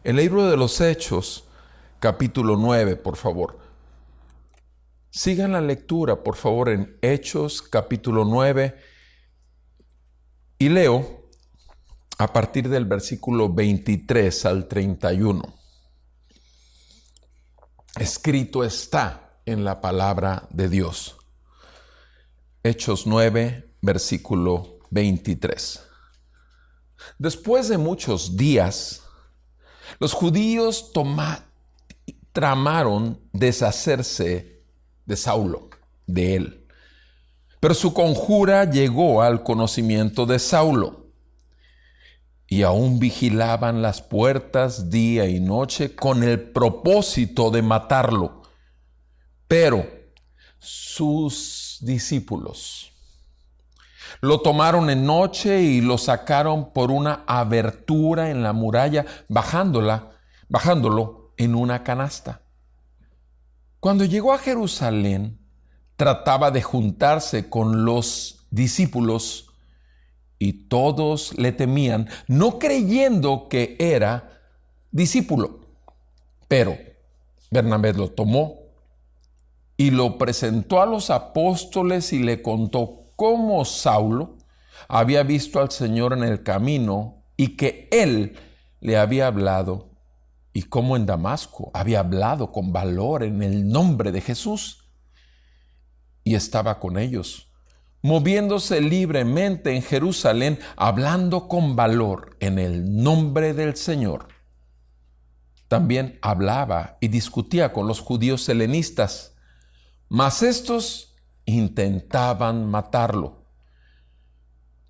El libro de los Hechos, capítulo 9, por favor. Sigan la lectura, por favor, en Hechos, capítulo 9, y leo a partir del versículo 23 al 31. Escrito está en la palabra de Dios. Hechos 9, versículo 23. Después de muchos días, los judíos tramaron deshacerse de Saulo, de él. Pero su conjura llegó al conocimiento de Saulo, y aún vigilaban las puertas día y noche con el propósito de matarlo. Pero sus discípulos lo tomaron en noche y lo sacaron por una abertura en la muralla, bajándolo en una canasta. Cuando llegó a Jerusalén, trataba de juntarse con los discípulos y todos le temían, no creyendo que era discípulo. Pero Bernabé lo tomó y lo presentó a los apóstoles y le contó cómo Saulo había visto al Señor en el camino y que él le había hablado, y cómo en Damasco había hablado con valor en el nombre de Jesús. Y estaba con ellos, moviéndose libremente en Jerusalén, hablando con valor en el nombre del Señor. También hablaba y discutía con los judíos helenistas, mas estos intentaban matarlo.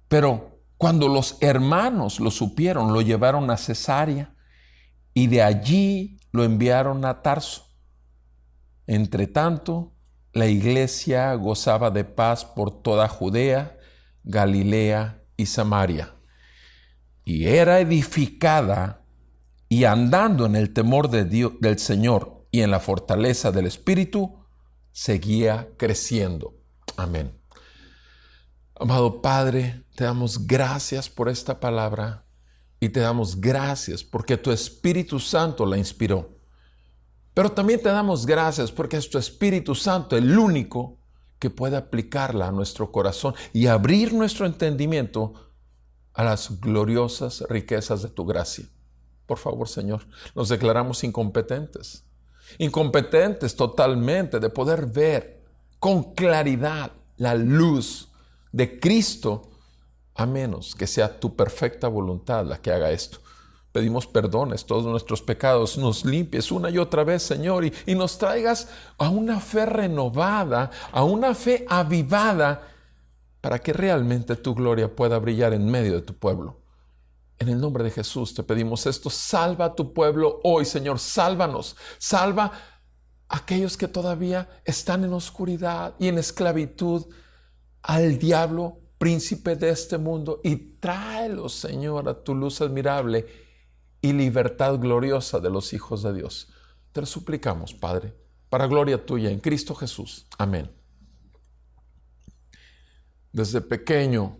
Pero cuando los hermanos lo supieron, lo llevaron a Cesarea y de allí lo enviaron a Tarso. Entretanto, la iglesia gozaba de paz por toda Judea, Galilea y Samaria, y era edificada, y andando en el temor de Dios, del Señor y en la fortaleza del Espíritu, seguía creciendo. Amén. Amado Padre, te damos gracias por esta palabra y te damos gracias porque tu Espíritu Santo la inspiró. Pero también te damos gracias porque es tu Espíritu Santo el único que puede aplicarla a nuestro corazón y abrir nuestro entendimiento a las gloriosas riquezas de tu gracia. Por favor, Señor, nos declaramos incompetentes totalmente de poder ver con claridad la luz de Cristo, a menos que sea tu perfecta voluntad la que haga esto. Pedimos perdones todos nuestros pecados, nos limpies una y otra vez, Señor, y nos traigas a una fe renovada, a una fe avivada, para que realmente tu gloria pueda brillar en medio de tu pueblo. En el nombre de Jesús te pedimos esto. Salva a tu pueblo hoy, Señor. Sálvanos. Salva a aquellos que todavía están en oscuridad y en esclavitud al diablo, príncipe de este mundo, y tráelos, Señor, a tu luz admirable y libertad gloriosa de los hijos de Dios. Te lo suplicamos, Padre, para gloria tuya en Cristo Jesús. Amén. Desde pequeño,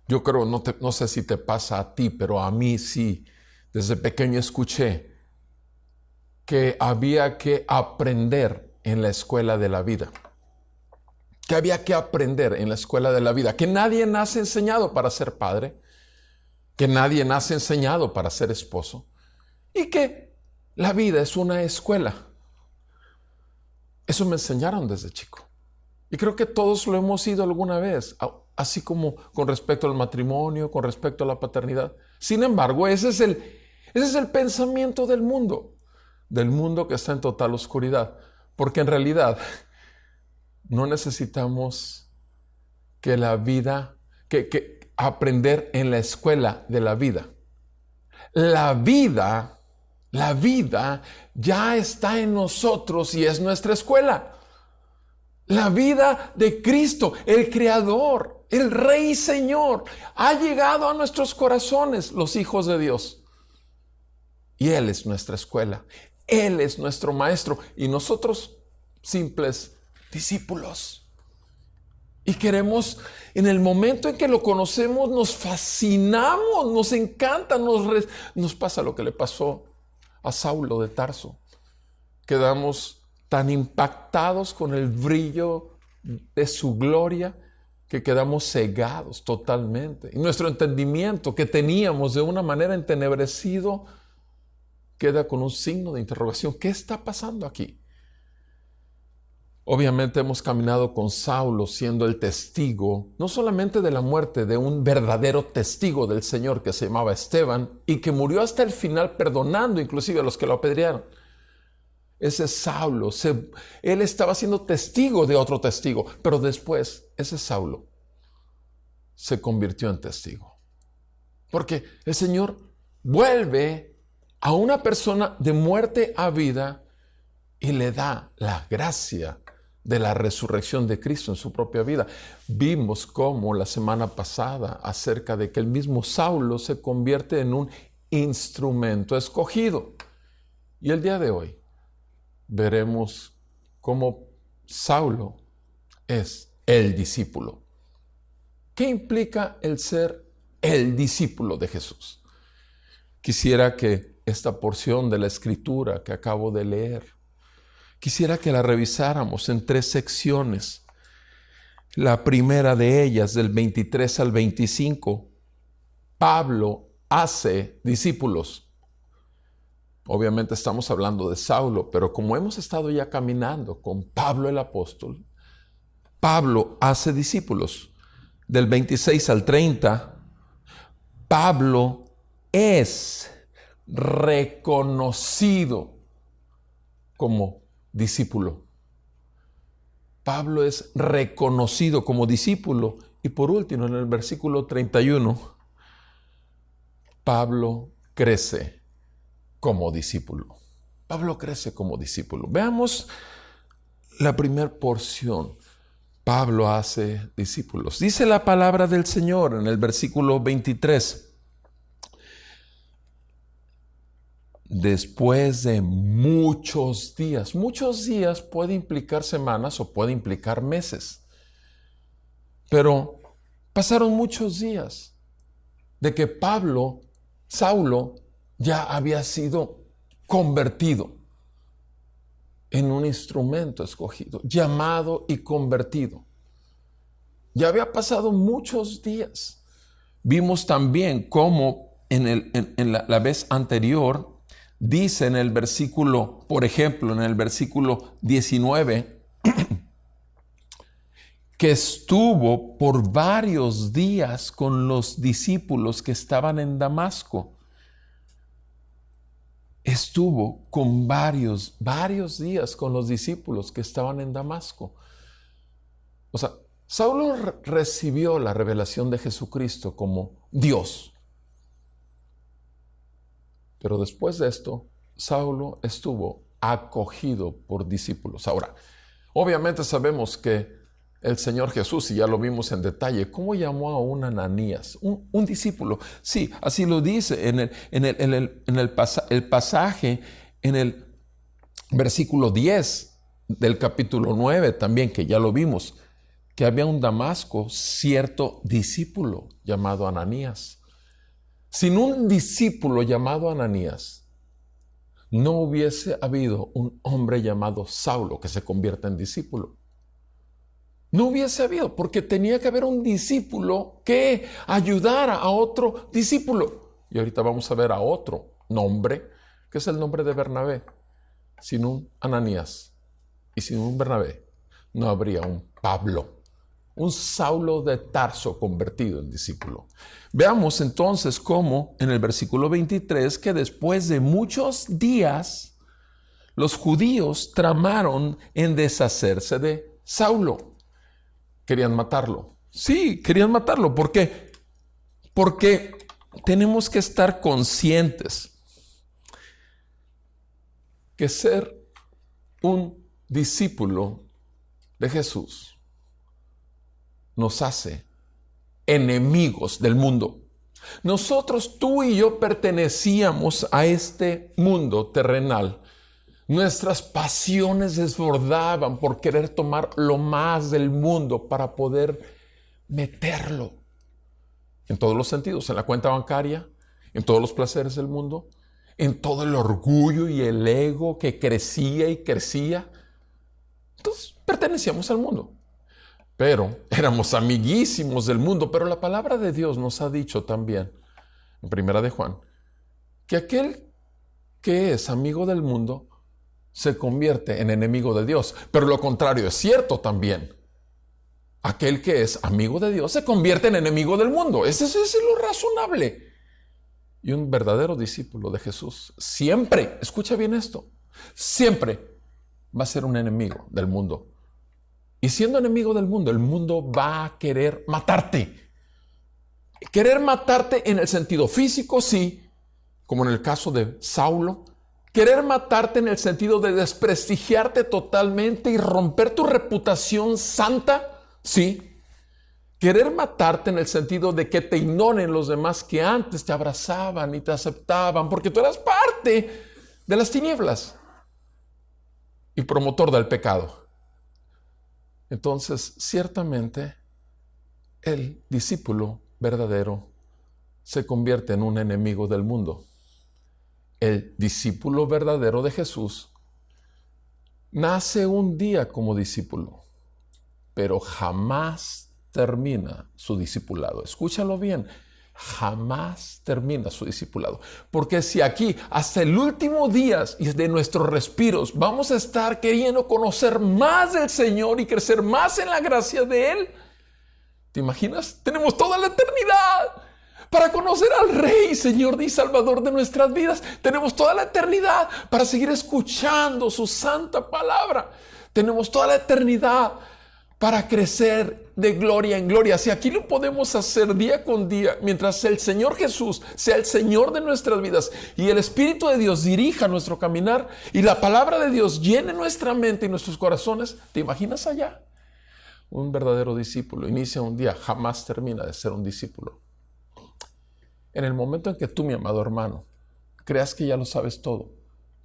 yo creo, no sé si te pasa a ti, pero a mí sí. Desde pequeño escuché que había que aprender en la escuela de la vida. Que había que aprender en la escuela de la vida. Que nadie nace enseñado para ser padre. Que nadie nace enseñado para ser esposo. Y que la vida es una escuela. Eso me enseñaron desde chico. Y creo que todos lo hemos sido alguna vez. Así como con respecto al matrimonio, con respecto a la paternidad. Sin embargo, ese es el pensamiento del mundo que está en total oscuridad. Porque en realidad no necesitamos que la vida, que aprender en la escuela de la vida. La vida ya está en nosotros y es nuestra escuela. La vida de Cristo, el Creador, el Rey y Señor, ha llegado a nuestros corazones, los hijos de Dios. Y Él es nuestra escuela. Él es nuestro Maestro. Y nosotros, simples discípulos. Y queremos, en el momento en que lo conocemos, nos fascinamos, nos encanta, nos pasa lo que le pasó a Saulo de Tarso. Quedamos tan impactados con el brillo de su gloria que quedamos cegados totalmente. Y nuestro entendimiento que teníamos de una manera entenebrecido queda con un signo de interrogación. ¿Qué está pasando aquí? Obviamente hemos caminado con Saulo siendo el testigo, no solamente de la muerte de un verdadero testigo del Señor que se llamaba Esteban y que murió hasta el final perdonando inclusive a los que lo apedrearon. Ese Saulo, él estaba siendo testigo de otro testigo, pero después ese Saulo se convirtió en testigo. Porque el Señor vuelve a una persona de muerte a vida y le da la gracia de la resurrección de Cristo en su propia vida. Vimos cómo la semana pasada acerca de que el mismo Saulo se convierte en un instrumento escogido. Y el día de hoy veremos cómo Saulo es el discípulo. ¿Qué implica el ser el discípulo de Jesús? Quisiera que esta porción de la Escritura que acabo de leer, quisiera que la revisáramos en 3 secciones. La primera de ellas, del 23 al 25, Pablo hace discípulos. Obviamente estamos hablando de Saulo, pero como hemos estado ya caminando con Pablo el apóstol, Pablo hace discípulos. Del 26 al 30, Pablo es reconocido como discípulo. Pablo es reconocido como discípulo. Y por último, en el versículo 31, Pablo crece como discípulo. Pablo crece como discípulo. Veamos la primera porción. Pablo hace discípulos. Dice la palabra del Señor en el versículo 23. Después de muchos días puede implicar semanas o puede implicar meses, pero pasaron muchos días de que Saulo, ya había sido convertido en un instrumento escogido, llamado y convertido. Ya había pasado muchos días. Vimos también cómo en la vez anterior dice en el versículo, por ejemplo, en el versículo 19, que estuvo por varios días con los discípulos que estaban en Damasco. Estuvo con varios días con los discípulos que estaban en Damasco. O sea, Saulo recibió la revelación de Jesucristo como Dios. Pero después de esto, Saulo estuvo acogido por discípulos. Ahora, obviamente sabemos que el Señor Jesús, y ya lo vimos en detalle, cómo llamó a un Ananías, un discípulo. Sí, así lo dice en el pasaje, en el versículo 10 del capítulo 9 también, que ya lo vimos, que había un Damasco cierto discípulo llamado Ananías. Sin un discípulo llamado Ananías, no hubiese habido un hombre llamado Saulo que se convierta en discípulo. No hubiese habido, porque tenía que haber un discípulo que ayudara a otro discípulo. Y ahorita vamos a ver a otro nombre, que es el nombre de Bernabé. Sin un Ananías y sin un Bernabé, no habría un Pablo, un Saulo de Tarso convertido en discípulo. Veamos entonces cómo en el versículo 23, que después de muchos días, los judíos tramaron en deshacerse de Saulo. Querían matarlo. Sí, querían matarlo. ¿Por qué? Porque tenemos que estar conscientes que ser un discípulo de Jesús nos hace enemigos del mundo. Nosotros, tú y yo, pertenecíamos a este mundo terrenal. Nuestras pasiones desbordaban por querer tomar lo más del mundo para poder meterlo en todos los sentidos, en la cuenta bancaria, en todos los placeres del mundo, en todo el orgullo y el ego que crecía y crecía. Entonces pertenecíamos al mundo, pero éramos amiguísimos del mundo. Pero la palabra de Dios nos ha dicho también, en Primera de Juan, que aquel que es amigo del mundo se convierte en enemigo de Dios. Pero lo contrario es cierto también. Aquel que es amigo de Dios se convierte en enemigo del mundo. Ese es lo razonable. Y un verdadero discípulo de Jesús siempre, escucha bien esto, siempre va a ser un enemigo del mundo. Y siendo enemigo del mundo, el mundo va a querer matarte. Querer matarte en el sentido físico, sí, como en el caso de Saulo. Querer matarte en el sentido de desprestigiarte totalmente y romper tu reputación santa, sí. Querer matarte en el sentido de que te ignoren los demás que antes te abrazaban y te aceptaban porque tú eras parte de las tinieblas y promotor del pecado. Entonces, ciertamente, el discípulo verdadero se convierte en un enemigo del mundo. El discípulo verdadero de Jesús nace un día como discípulo, pero jamás termina su discipulado. Escúchalo bien, jamás termina su discipulado. Porque si aquí, hasta el último día de nuestros respiros, vamos a estar queriendo conocer más del Señor y crecer más en la gracia de Él, ¿te imaginas? Tenemos toda la eternidad para conocer al Rey, Señor y Salvador de nuestras vidas. Tenemos toda la eternidad para seguir escuchando su santa palabra. Tenemos toda la eternidad para crecer de gloria en gloria. Si aquí lo podemos hacer día con día, mientras el Señor Jesús sea el Señor de nuestras vidas y el Espíritu de Dios dirija nuestro caminar y la palabra de Dios llene nuestra mente y nuestros corazones, ¿te imaginas allá? Un verdadero discípulo inicia un día, jamás termina de ser un discípulo. En el momento en que tú, mi amado hermano, creas que ya lo sabes todo,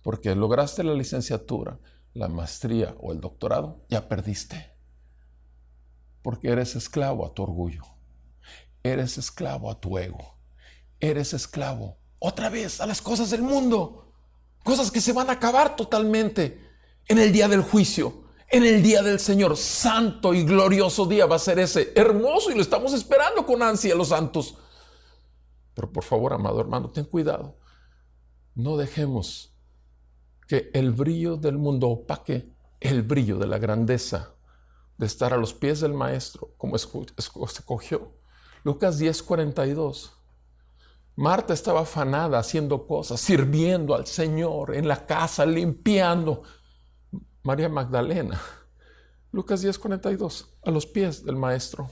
porque lograste la licenciatura, la maestría o el doctorado, ya perdiste. Porque eres esclavo a tu orgullo, eres esclavo a tu ego, eres esclavo otra vez a las cosas del mundo, cosas que se van a acabar totalmente en el día del juicio, en el día del Señor. Santo y glorioso día va a ser ese, hermoso, y lo estamos esperando con ansia los santos. Pero por favor, amado hermano, ten cuidado, no dejemos que el brillo del mundo opaque el brillo de la grandeza de estar a los pies del Maestro, como escogió. Lucas 10:42. Marta estaba afanada haciendo cosas, sirviendo al Señor en la casa, limpiando. María Magdalena, Lucas 10:42, a los pies del Maestro,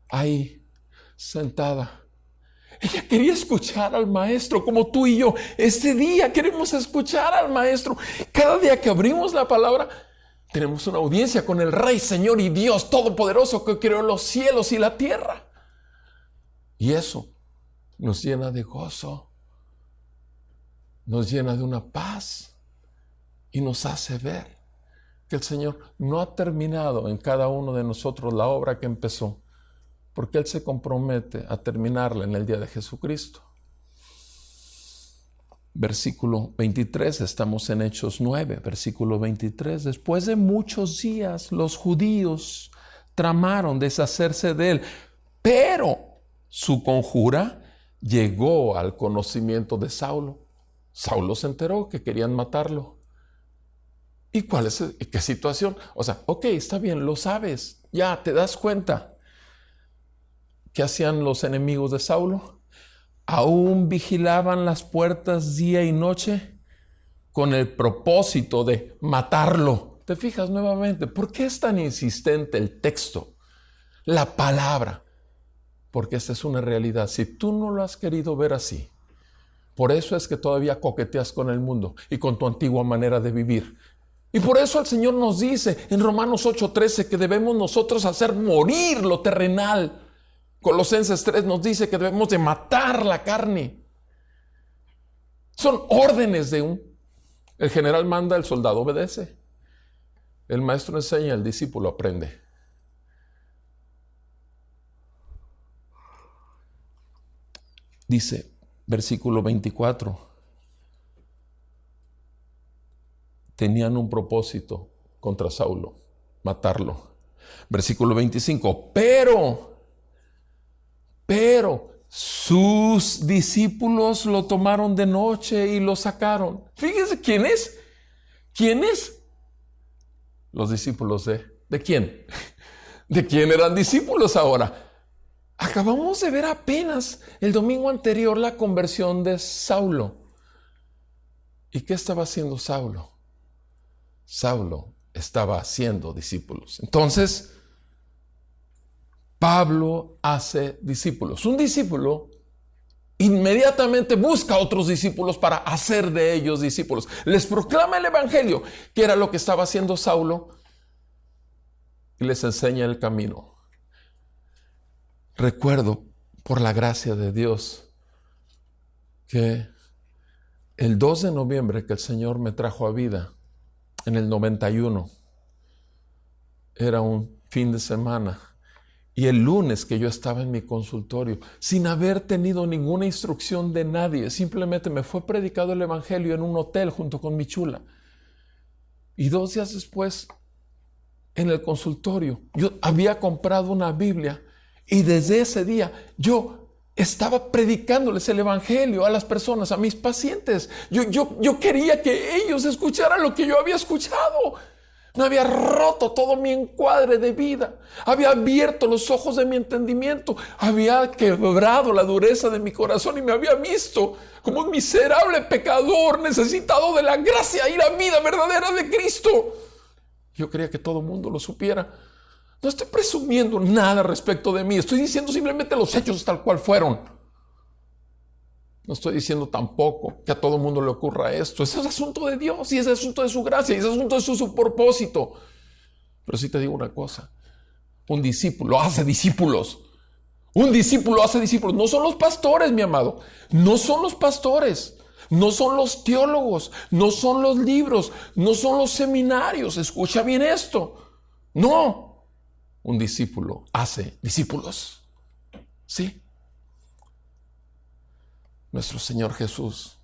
ahí, sentada. Ella quería escuchar al Maestro, como tú y yo. Este día queremos escuchar al Maestro. Cada día que abrimos la palabra, tenemos una audiencia con el Rey, Señor y Dios Todopoderoso que creó los cielos y la tierra. Y eso nos llena de gozo, nos llena de una paz y nos hace ver que el Señor no ha terminado en cada uno de nosotros la obra que empezó, porque Él se compromete a terminarla en el día de Jesucristo. Versículo 23, estamos en Hechos 9, versículo 23. Después de muchos días, los judíos tramaron deshacerse de él, pero su conjura llegó al conocimiento de Saulo. Saulo se enteró que querían matarlo. ¿Y cuál es qué situación? O sea, ok, está bien, lo sabes, ya te das cuenta. ¿Qué hacían los enemigos de Saulo? Aún vigilaban las puertas día y noche con el propósito de matarlo. ¿Te fijas nuevamente? ¿Por qué es tan insistente el texto? La palabra. Porque esta es una realidad. Si tú no lo has querido ver así, por eso es que todavía coqueteas con el mundo y con tu antigua manera de vivir. Y por eso el Señor nos dice en Romanos 8:13 que debemos nosotros hacer morir lo terrenal. Colosenses 3 nos dice que debemos de matar la carne. Son órdenes el general manda, el soldado obedece. El maestro enseña, el discípulo aprende. Dice, versículo 24, tenían un propósito contra Saulo, matarlo. Versículo 25, pero sus discípulos lo tomaron de noche y lo sacaron. Fíjense, ¿quién es? ¿Quién es? Los discípulos ¿de quién? ¿De quién eran discípulos ahora? Acabamos de ver apenas el domingo anterior la conversión de Saulo. ¿Y qué estaba haciendo Saulo? Saulo estaba haciendo discípulos. Entonces, Pablo hace discípulos. Un discípulo inmediatamente busca a otros discípulos para hacer de ellos discípulos. Les proclama el evangelio, que era lo que estaba haciendo Saulo, y les enseña el camino. Recuerdo, por la gracia de Dios, que el 2 de noviembre que el Señor me trajo a vida, en el 91, era un fin de semana, y el lunes que yo estaba en mi consultorio, sin haber tenido ninguna instrucción de nadie, simplemente me fue predicado el evangelio en un hotel junto con mi chula. Y 2 días después, en el consultorio, yo había comprado una Biblia, y desde ese día yo estaba predicándoles el evangelio a las personas, a mis pacientes. Yo quería que ellos escucharan lo que yo había escuchado. Me había roto todo mi encuadre de vida. Había abierto los ojos de mi entendimiento. Había quebrado la dureza de mi corazón y me había visto como un miserable pecador necesitado de la gracia y la vida verdadera de Cristo. Yo quería que todo el mundo lo supiera. No estoy presumiendo nada respecto de mí. Estoy diciendo simplemente los hechos tal cual fueron. No estoy diciendo tampoco que a todo el mundo le ocurra esto. Ese es asunto de Dios y ese es asunto de su gracia y ese es asunto de su propósito. Pero sí te digo una cosa. Un discípulo hace discípulos. Un discípulo hace discípulos. No son los pastores, mi amado. No son los pastores. No son los teólogos. No son los libros. No son los seminarios. Escucha bien esto. No. Un discípulo hace discípulos. ¿Sí? Nuestro Señor Jesús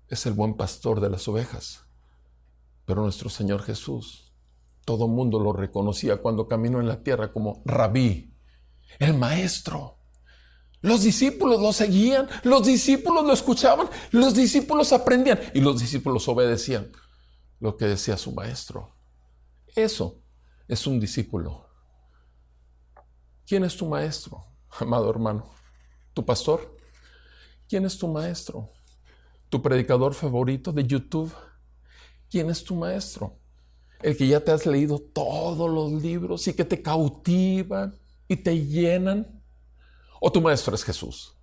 es el buen pastor de las ovejas. Pero nuestro Señor Jesús, todo el mundo lo reconocía cuando caminó en la tierra como Rabí, el maestro. Los discípulos lo seguían, los discípulos lo escuchaban, los discípulos aprendían y los discípulos obedecían lo que decía su maestro. Eso es un discípulo. ¿Quién es tu maestro, amado hermano? ¿Tu pastor? ¿Quién es tu maestro? ¿Tu predicador favorito de YouTube? ¿Quién es tu maestro? El que ya te has leído todos los libros y que te cautivan y te llenan. ¿O tu maestro es Jesús?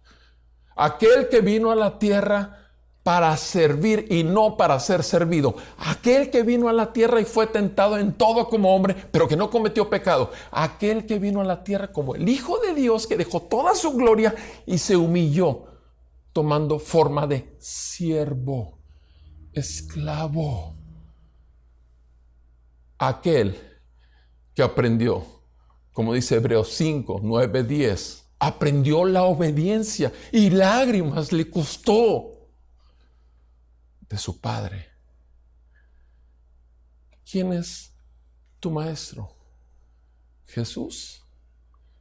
Aquel que vino a la tierra para servir y no para ser servido. Aquel que vino a la tierra y fue tentado en todo como hombre, pero que no cometió pecado. Aquel que vino a la tierra como el Hijo de Dios, que dejó toda su gloria y se humilló, tomando forma de siervo, esclavo. Aquel que aprendió, como dice Hebreos 5, 9, 10, aprendió la obediencia y lágrimas le costó de su Padre. ¿Quién es tu maestro? Jesús.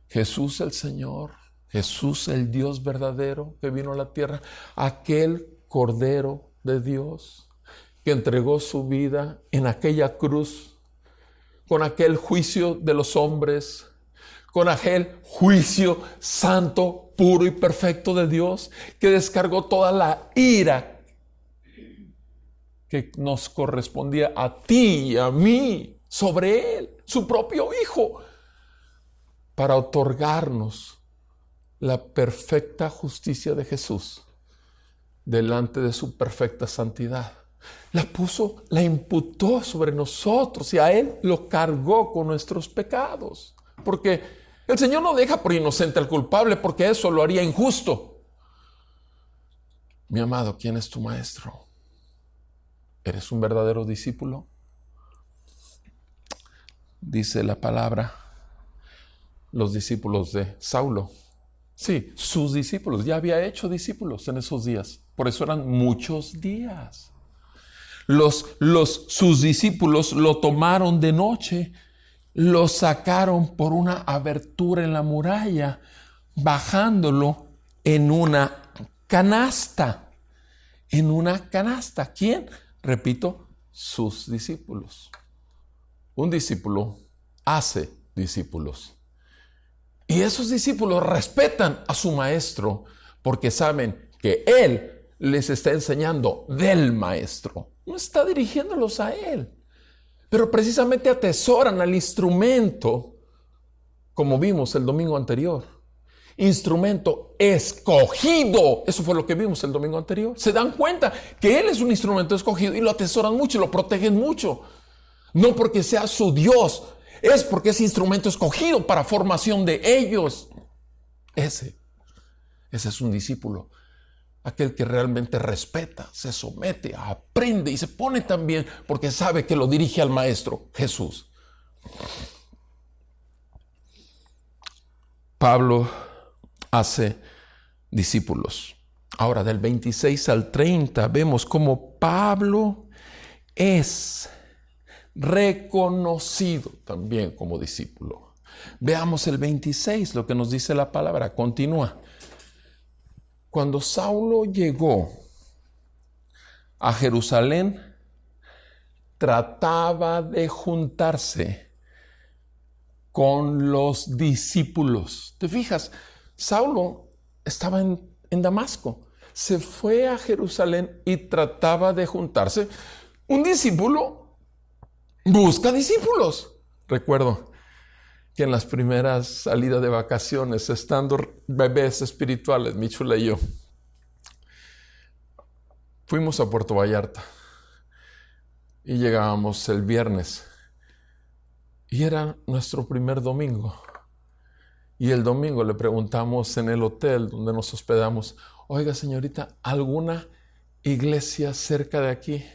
Jesús el Señor. Jesús el Dios verdadero que vino a la tierra. Aquel Cordero de Dios que entregó su vida en aquella cruz con aquel juicio de los hombres, con aquel juicio santo, puro y perfecto de Dios que descargó toda la ira que nos correspondía a ti y a mí sobre Él, su propio Hijo, para otorgarnos la perfecta justicia de Jesús delante de su perfecta santidad. La imputó sobre nosotros y a Él lo cargó con nuestros pecados. Porque el Señor no deja por inocente al culpable, porque eso lo haría injusto. Mi amado, ¿quién es tu maestro? ¿Eres un verdadero discípulo? Dice la palabra, los discípulos de Saulo. Sí, sus discípulos. Ya había hecho discípulos en esos días. Por eso eran muchos días. Sus discípulos lo tomaron de noche, lo sacaron por una abertura en la muralla, bajándolo en una canasta. En una canasta. ¿Quién? Repito, sus discípulos. Un discípulo hace discípulos. Y esos discípulos respetan a su maestro porque saben que él les está enseñando del maestro. No está dirigiéndolos a él. Pero precisamente atesoran al instrumento, como vimos el domingo anterior. Instrumento escogido. Eso fue lo que vimos el domingo anterior. Se dan cuenta que él es un instrumento escogido y lo atesoran mucho y lo protegen mucho. No porque sea su Dios, es porque es instrumento escogido para formación de ellos. Ese es un discípulo. Aquel que realmente respeta, se somete, aprende y se pone también porque sabe que lo dirige al Maestro, Jesús. Pablo hace discípulos. Ahora, del 26 al 30, vemos cómo Pablo es reconocido también como discípulo. Veamos el 26, lo que nos dice la palabra. Continúa. Cuando Saulo llegó a Jerusalén, trataba de juntarse con los discípulos. ¿Te fijas? Saulo estaba en Damasco. Se fue a Jerusalén y trataba de juntarse. Un discípulo busca discípulos. Recuerdo que en las primeras salidas de vacaciones, estando bebés espirituales, mi chula y yo, fuimos a Puerto Vallarta y llegábamos el viernes y era nuestro primer domingo. Y el domingo le preguntamos en el hotel donde nos hospedamos: oiga, señorita, ¿alguna iglesia cerca de aquí?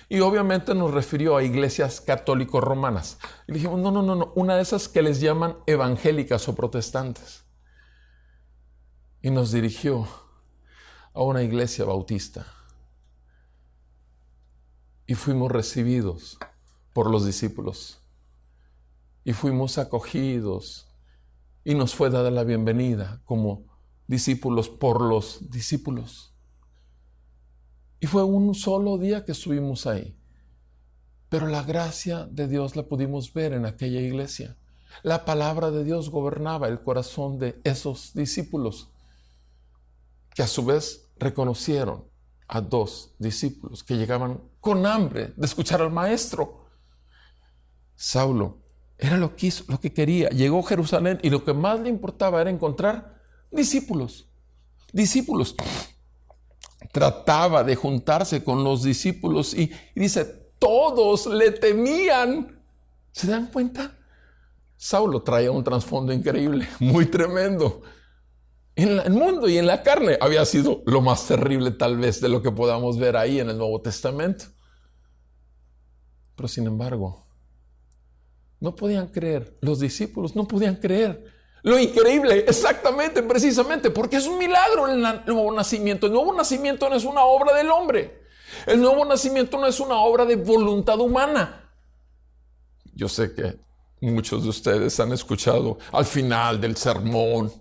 Y obviamente nos refirió a iglesias católicos romanas. Y le dijimos, no, una de esas que les llaman evangélicas o protestantes. Y nos dirigió a una iglesia bautista. Y fuimos recibidos por los discípulos. Y fuimos acogidos. Y nos fue dada la bienvenida como discípulos por los discípulos. Y fue un solo día que estuvimos ahí. Pero la gracia de Dios la pudimos ver en aquella iglesia. La palabra de Dios gobernaba el corazón de esos discípulos, que a su vez reconocieron a dos discípulos que llegaban con hambre de escuchar al maestro. Saulo era lo que quería. Llegó a Jerusalén y lo que más le importaba era encontrar discípulos. Discípulos. Trataba de juntarse con los discípulos y dice, todos le temían. ¿Se dan cuenta? Saulo traía un trasfondo increíble, muy tremendo. En el mundo y en la carne había sido lo más terrible tal vez de lo que podamos ver ahí en el Nuevo Testamento. Pero sin embargo, no podían creer. Los discípulos no podían creer. Lo increíble, exactamente, precisamente, porque es un milagro el nuevo nacimiento. El nuevo nacimiento no es una obra del hombre. El nuevo nacimiento no es una obra de voluntad humana. Yo sé que muchos de ustedes han escuchado al final del sermón: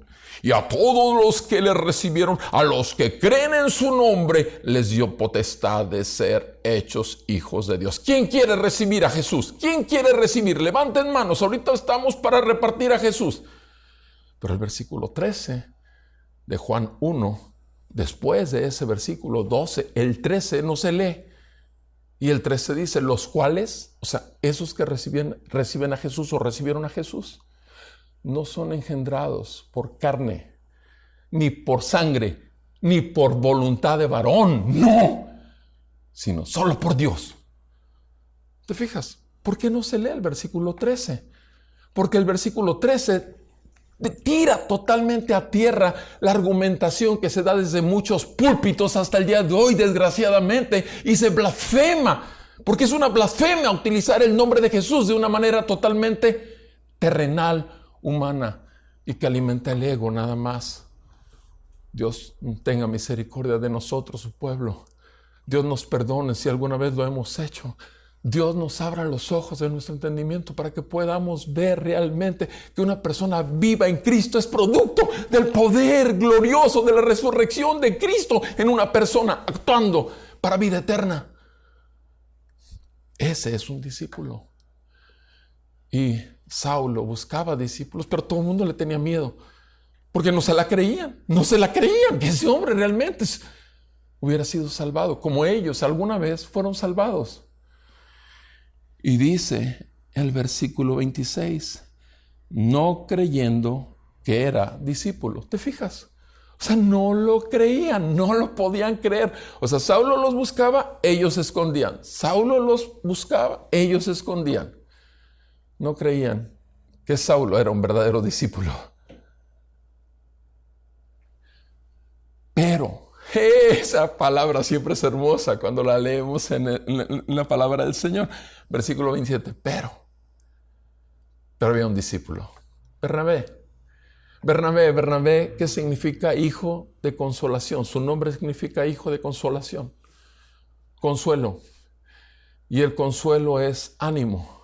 y a todos los que le recibieron, a los que creen en su nombre, les dio potestad de ser hechos hijos de Dios. ¿Quién quiere recibir a Jesús? ¿Quién quiere recibir? Levanten manos, ahorita estamos para repartir a Jesús. Pero el versículo 13 de Juan 1, después de ese versículo 12, el 13 no se lee. Y el 13 dice, los cuales, o sea, esos que reciben a Jesús o recibieron a Jesús, no son engendrados por carne, ni por sangre, ni por voluntad de varón, no, sino solo por Dios. ¿Te fijas? ¿Por qué no se lee el versículo 13? Porque el versículo 13 tira totalmente a tierra la argumentación que se da desde muchos púlpitos hasta el día de hoy, desgraciadamente, y se blasfema, porque es una blasfemia utilizar el nombre de Jesús de una manera totalmente terrenal, humana, y que alimenta el ego nada más. Dios tenga misericordia de nosotros, su pueblo. Dios nos perdone si alguna vez lo hemos hecho. Dios nos abra los ojos de nuestro entendimiento para que podamos ver realmente que una persona viva en Cristo es producto del poder glorioso de la resurrección de Cristo en una persona actuando para vida eterna. Ese es un discípulo. Y Saulo buscaba discípulos, pero todo el mundo le tenía miedo, porque no se la creían que ese hombre realmente hubiera sido salvado, como ellos alguna vez fueron salvados. Y dice el versículo 26, no creyendo que era discípulo. ¿Te fijas? O sea, no lo creían, no lo podían creer. O sea, Saulo los buscaba, ellos se escondían. Saulo los buscaba, ellos se escondían. No creían que Saulo era un verdadero discípulo. Pero esa palabra siempre es hermosa cuando la leemos en la palabra del Señor. Versículo 27, pero había un discípulo, Bernabé, que significa hijo de consolación. Su nombre significa hijo de consolación, consuelo. Y el consuelo es ánimo.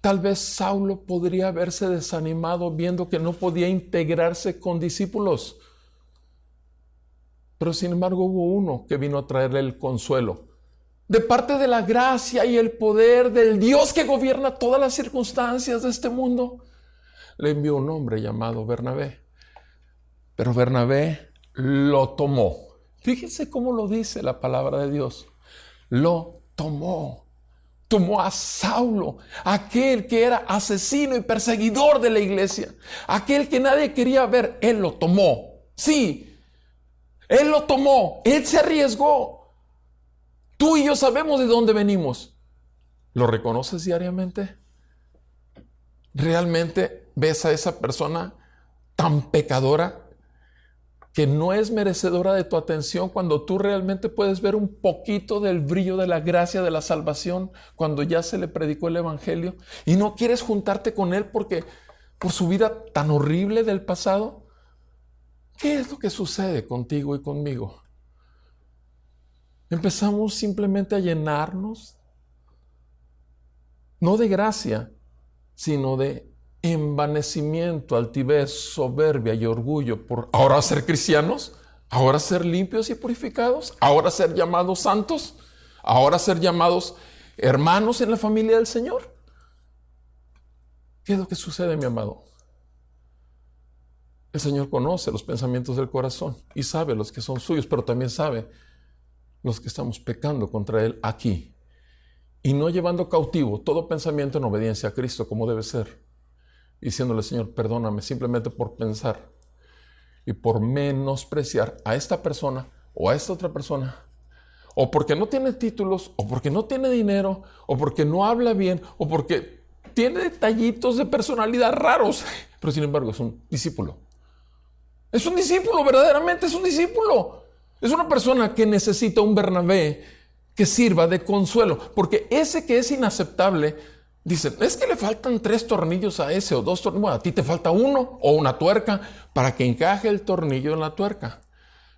Tal vez Saulo podría haberse desanimado viendo que no podía integrarse con discípulos. Pero sin embargo hubo uno que vino a traerle el consuelo. De parte de la gracia y el poder del Dios que gobierna todas las circunstancias de este mundo, le envió un hombre llamado Bernabé. Pero Bernabé lo tomó. Fíjense cómo lo dice la palabra de Dios. Lo tomó. Tomó a Saulo, aquel que era asesino y perseguidor de la iglesia, aquel que nadie quería ver. Él lo tomó. Sí, él lo tomó. Él se arriesgó. Tú y yo sabemos de dónde venimos. ¿Lo reconoces diariamente? ¿Realmente ves a esa persona tan pecadora que no es merecedora de tu atención cuando tú realmente puedes ver un poquito del brillo de la gracia de la salvación cuando ya se le predicó el evangelio y no quieres juntarte con él porque por su vida tan horrible del pasado? ¿Qué es lo que sucede contigo y conmigo? Empezamos simplemente a llenarnos, no de gracia, sino de envanecimiento, altivez, soberbia y orgullo por ahora ser cristianos, ahora ser limpios y purificados, ahora ser llamados santos, ahora ser llamados hermanos en la familia del Señor. ¿Qué es lo que sucede, mi amado? El Señor conoce los pensamientos del corazón y sabe los que son suyos, pero también sabe los que estamos pecando contra Él aquí y no llevando cautivo todo pensamiento en obediencia a Cristo como debe ser, diciéndole: Señor, perdóname simplemente por pensar y por menospreciar a esta persona o a esta otra persona, o porque no tiene títulos, o porque no tiene dinero, o porque no habla bien, o porque tiene detallitos de personalidad raros, pero sin embargo es un discípulo. Es un discípulo, verdaderamente es un discípulo. Es una persona que necesita un Bernabé que sirva de consuelo, porque ese que es inaceptable, dicen, es que le faltan 3 tornillos a ese o 2 tornillos. Bueno, a ti te falta uno o una tuerca para que encaje el tornillo en la tuerca.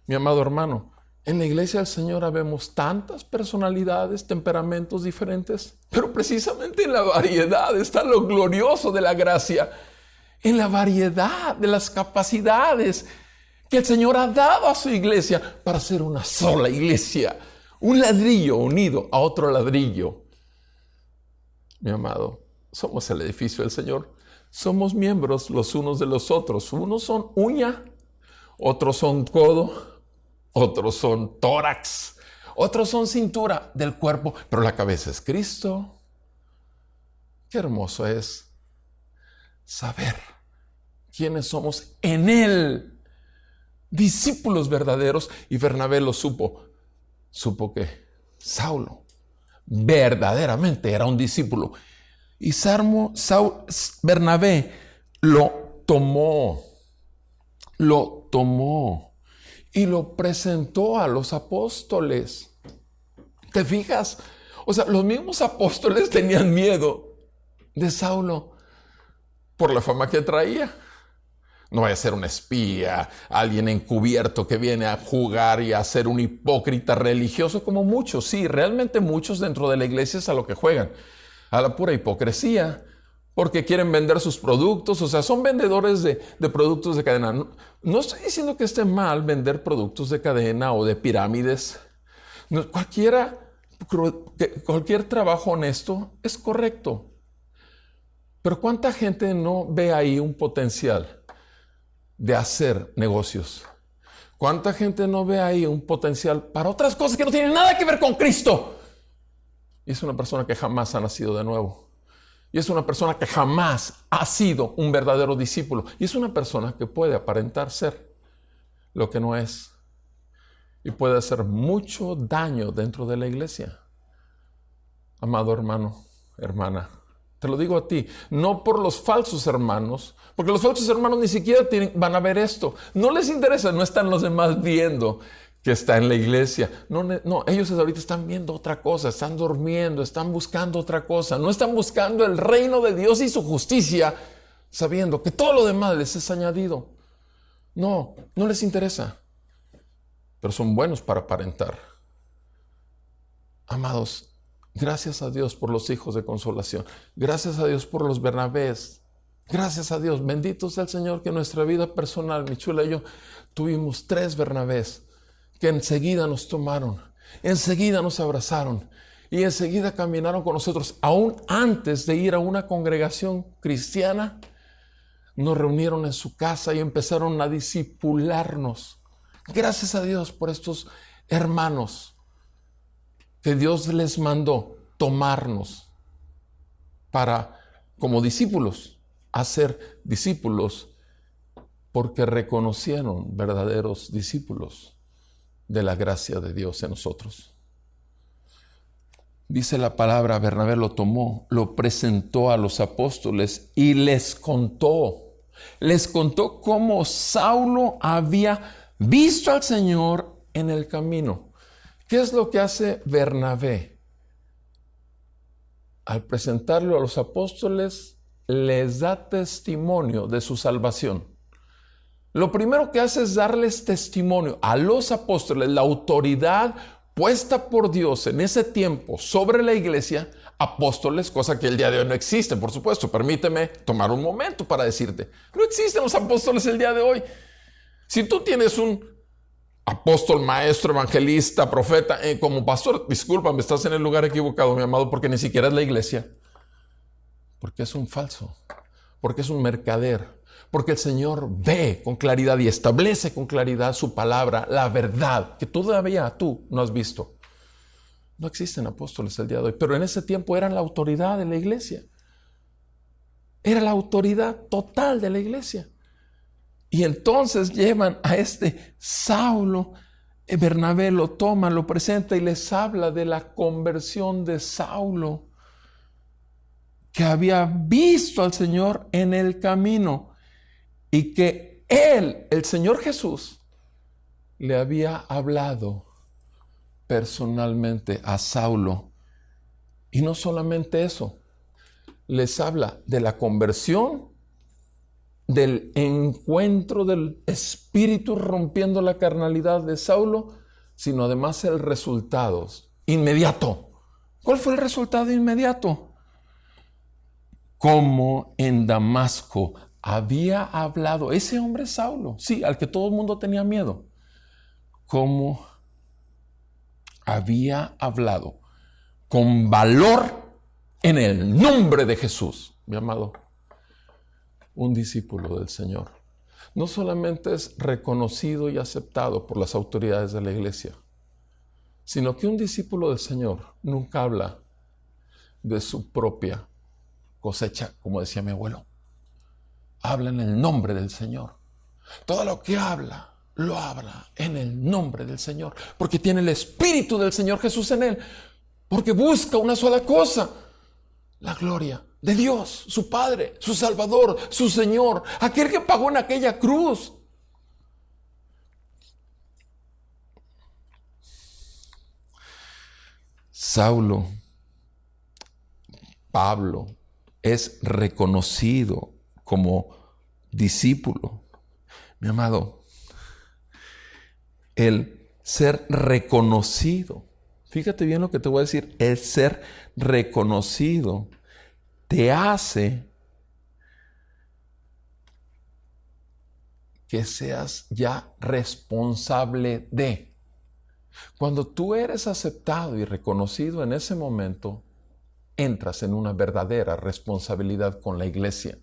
Mi amado hermano, en la iglesia del Señor habemos tantas personalidades, temperamentos diferentes, pero precisamente en la variedad está lo glorioso de la gracia, en la variedad de las capacidades que el Señor ha dado a su iglesia para ser una sola iglesia, un ladrillo unido a otro ladrillo. Mi amado, somos el edificio del Señor, somos miembros los unos de los otros. Unos son uña, otros son codo, otros son tórax, otros son cintura del cuerpo, pero la cabeza es Cristo. Qué hermoso es saber quiénes somos en Él, discípulos verdaderos. Y Bernabé lo supo que Saulo verdaderamente era un discípulo. Y Bernabé lo tomó y lo presentó a los apóstoles. ¿Te fijas? O sea, los mismos apóstoles tenían miedo de Saulo por la fama que traía. No vaya a ser un espía, alguien encubierto que viene a jugar y a ser un hipócrita religioso, como muchos. Sí, realmente muchos dentro de la iglesia es a lo que juegan, a la pura hipocresía, porque quieren vender sus productos. O sea, son vendedores de productos de cadena. No estoy diciendo que esté mal vender productos de cadena o de pirámides. Cualquier trabajo honesto es correcto. Pero ¿cuánta gente no ve ahí un potencial de hacer negocios? ¿Cuánta gente no ve ahí un potencial para otras cosas que no tienen nada que ver con Cristo? Y es una persona que jamás ha nacido de nuevo. Y es una persona que jamás ha sido un verdadero discípulo. Y es una persona que puede aparentar ser lo que no es. Y puede hacer mucho daño dentro de la iglesia. Amado hermano, hermana, te lo digo a ti, no por los falsos hermanos, porque los falsos hermanos ni siquiera van a ver esto. No les interesa, no están los demás viendo que está en la iglesia. No, ellos ahorita están viendo otra cosa, están durmiendo, están buscando otra cosa. No están buscando el reino de Dios y su justicia, sabiendo que todo lo demás les es añadido. No les interesa, pero son buenos para aparentar. Amados, gracias a Dios por los hijos de consolación. Gracias a Dios por los Bernabés. Gracias a Dios. Bendito sea el Señor que en nuestra vida personal, mi chula y yo, tuvimos 3 Bernabés que enseguida nos tomaron, enseguida nos abrazaron y enseguida caminaron con nosotros. Aún antes de ir a una congregación cristiana, nos reunieron en su casa y empezaron a discipularnos. Gracias a Dios por estos hermanos que Dios les mandó tomarnos para, como discípulos, hacer discípulos, porque reconocieron verdaderos discípulos de la gracia de Dios en nosotros. Dice la palabra, Bernabé lo tomó, lo presentó a los apóstoles y les contó cómo Saulo había visto al Señor en el camino. ¿Qué es lo que hace Bernabé? Al presentarlo a los apóstoles, les da testimonio de su salvación. Lo primero que hace es darles testimonio a los apóstoles, la autoridad puesta por Dios en ese tiempo sobre la iglesia, apóstoles, cosa que el día de hoy no existe, por supuesto. Permíteme tomar un momento para decirte, no existen los apóstoles el día de hoy. Si tú tienes un apóstol, maestro, evangelista, profeta, como pastor, discúlpame, estás en el lugar equivocado, mi amado, porque ni siquiera es la iglesia. Porque es un falso, porque es un mercader, porque el Señor ve con claridad y establece con claridad su palabra, la verdad, que todavía tú no has visto. No existen apóstoles el día de hoy, pero en ese tiempo eran la autoridad de la iglesia. Era la autoridad total de la iglesia. Y entonces llevan a este Saulo, Bernabé lo toma, lo presenta y les habla de la conversión de Saulo, que había visto al Señor en el camino y que él, el Señor Jesús, le había hablado personalmente a Saulo. Y no solamente eso, les habla de la conversión, del encuentro del Espíritu rompiendo la carnalidad de Saulo, sino además el resultado inmediato. ¿Cuál fue el resultado inmediato? Como en Damasco había hablado ese hombre Saulo, sí, al que todo el mundo tenía miedo, como había hablado con valor en el nombre de Jesús, mi amado. Un discípulo del Señor no solamente es reconocido y aceptado por las autoridades de la iglesia, sino que un discípulo del Señor nunca habla de su propia cosecha, como decía mi abuelo. Habla en el nombre del Señor. Todo lo que habla, lo habla en el nombre del Señor, porque tiene el Espíritu del Señor Jesús en él, porque busca una sola cosa: la gloria de Dios, su Padre, su Salvador, su Señor, aquel que pagó en aquella cruz. Saulo, Pablo, es reconocido como discípulo Mi amado, el ser reconocido, fíjate bien lo que te voy a decir, el ser reconocido te hace que seas ya responsable de. Cuando tú eres aceptado y reconocido en ese momento, entras en una verdadera responsabilidad con la iglesia.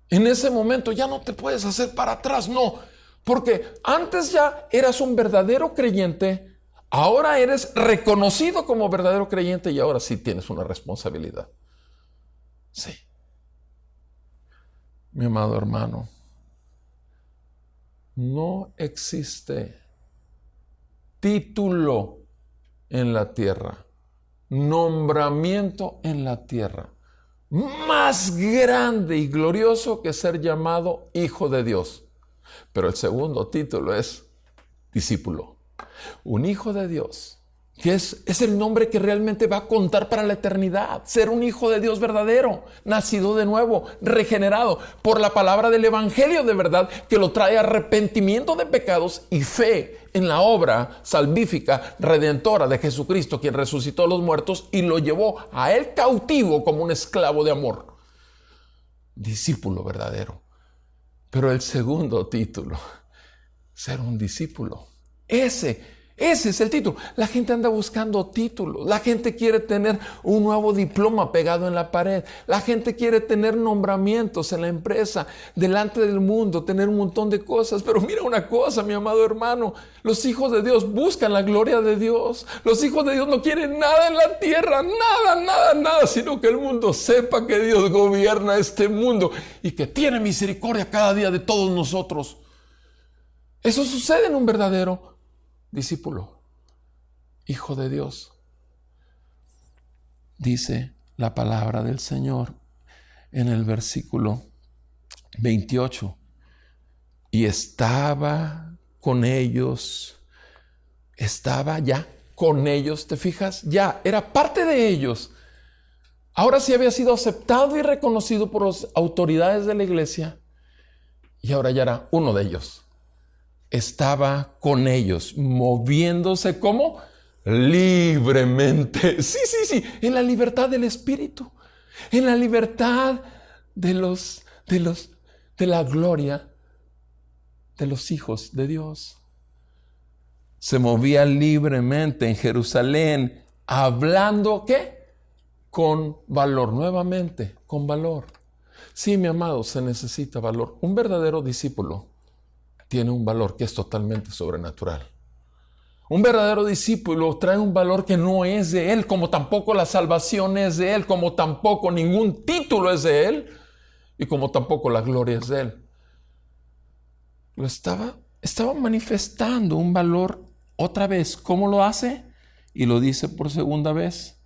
En ese momento ya no te puedes hacer para atrás, no, porque antes ya eras un verdadero creyente, ahora eres reconocido como verdadero creyente y ahora sí tienes una responsabilidad. Sí. Mi amado hermano, no existe título en la tierra, nombramiento en la tierra más grande y glorioso que ser llamado hijo de Dios. Pero el segundo título es discípulo. Un hijo de Dios, que es el nombre que realmente va a contar para la eternidad. Ser un hijo de Dios verdadero, nacido de nuevo, regenerado por la palabra del evangelio de verdad, que lo trae arrepentimiento de pecados y fe en la obra salvífica, redentora de Jesucristo, quien resucitó a los muertos y lo llevó a él cautivo como un esclavo de amor. Discípulo verdadero. Pero el segundo título, ser un discípulo. Ese es el título. La gente anda buscando títulos. La gente quiere tener un nuevo diploma pegado en la pared. La gente quiere tener nombramientos en la empresa, delante del mundo, tener un montón de cosas. Pero mira una cosa, mi amado hermano. Los hijos de Dios buscan la gloria de Dios. Los hijos de Dios no quieren nada en la tierra. Nada, sino que el mundo sepa que Dios gobierna este mundo y que tiene misericordia cada día de todos nosotros. Eso sucede en un verdadero discípulo, hijo de Dios. Dice la palabra del Señor en el versículo 28. Y estaba con ellos, estaba ya con ellos, ¿te fijas? Ya, era parte de ellos. Ahora sí había sido aceptado y reconocido por las autoridades de la iglesia y ahora ya era uno de ellos. Estaba con ellos, moviéndose como libremente. Sí, en la libertad del Espíritu, en la libertad de la gloria de los hijos de Dios. Se movía libremente en Jerusalén, hablando, ¿qué? Con valor, nuevamente, con valor. Sí, mi amado, se necesita valor. Un verdadero discípulo tiene un valor que es totalmente sobrenatural. Un verdadero discípulo trae un valor que no es de él, como tampoco la salvación es de él, como tampoco ningún título es de él y como tampoco la gloria es de él. Estaba manifestando un valor otra vez. ¿Cómo lo hace? Y lo dice por segunda vez.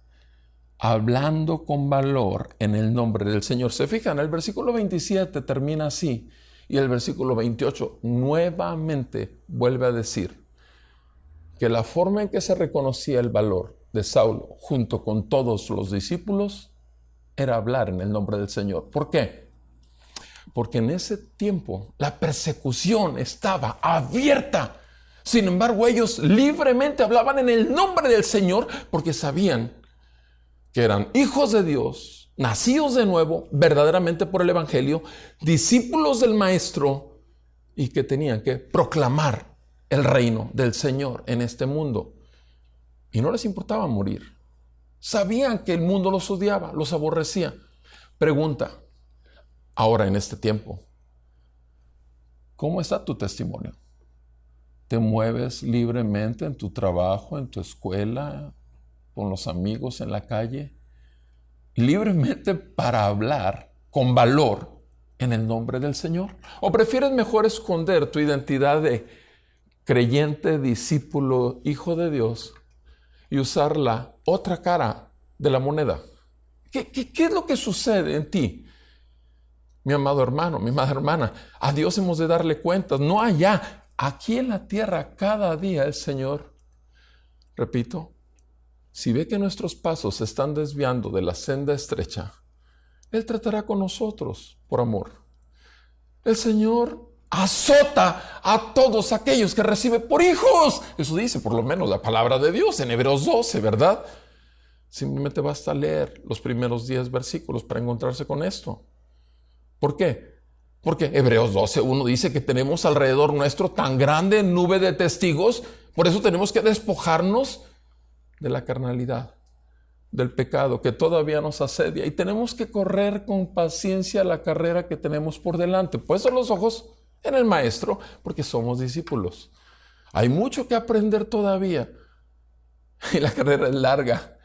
Hablando con valor en el nombre del Señor. Se fijan, el versículo 27 termina así. Y el versículo 28 nuevamente vuelve a decir que la forma en que se reconocía el valor de Saulo junto con todos los discípulos era hablar en el nombre del Señor. ¿Por qué? Porque en ese tiempo la persecución estaba abierta. Sin embargo, ellos libremente hablaban en el nombre del Señor porque sabían que eran hijos de Dios, nacidos de nuevo, verdaderamente por el Evangelio, discípulos del Maestro y que tenían que proclamar el reino del Señor en este mundo. Y no les importaba morir. Sabían que el mundo los odiaba, los aborrecía. Pregunta, ahora en este tiempo, ¿cómo está tu testimonio? ¿Te mueves libremente en tu trabajo, en tu escuela, con los amigos en la calle? Libremente para hablar con valor en el nombre del Señor? ¿O prefieres mejor esconder tu identidad de creyente, discípulo, hijo de Dios y usar la otra cara de la moneda? ¿Qué es lo que sucede en ti? Mi amado hermano, mi amada hermana, a Dios hemos de darle cuentas, no allá, aquí en la tierra, cada día el Señor, repito, si ve que nuestros pasos se están desviando de la senda estrecha, Él tratará con nosotros por amor. El Señor azota a todos aquellos que recibe por hijos. Eso dice por lo menos la palabra de Dios en Hebreos 12, ¿verdad? Simplemente basta leer los primeros 10 versículos para encontrarse con esto. ¿Por qué? Porque Hebreos 12:1 dice que tenemos alrededor nuestro tan grande nube de testigos, por eso tenemos que despojarnos de la carnalidad, del pecado que todavía nos asedia, y tenemos que correr con paciencia la carrera que tenemos por delante, puestos los ojos en el Maestro, porque somos discípulos. Hay mucho que aprender todavía y la carrera es larga.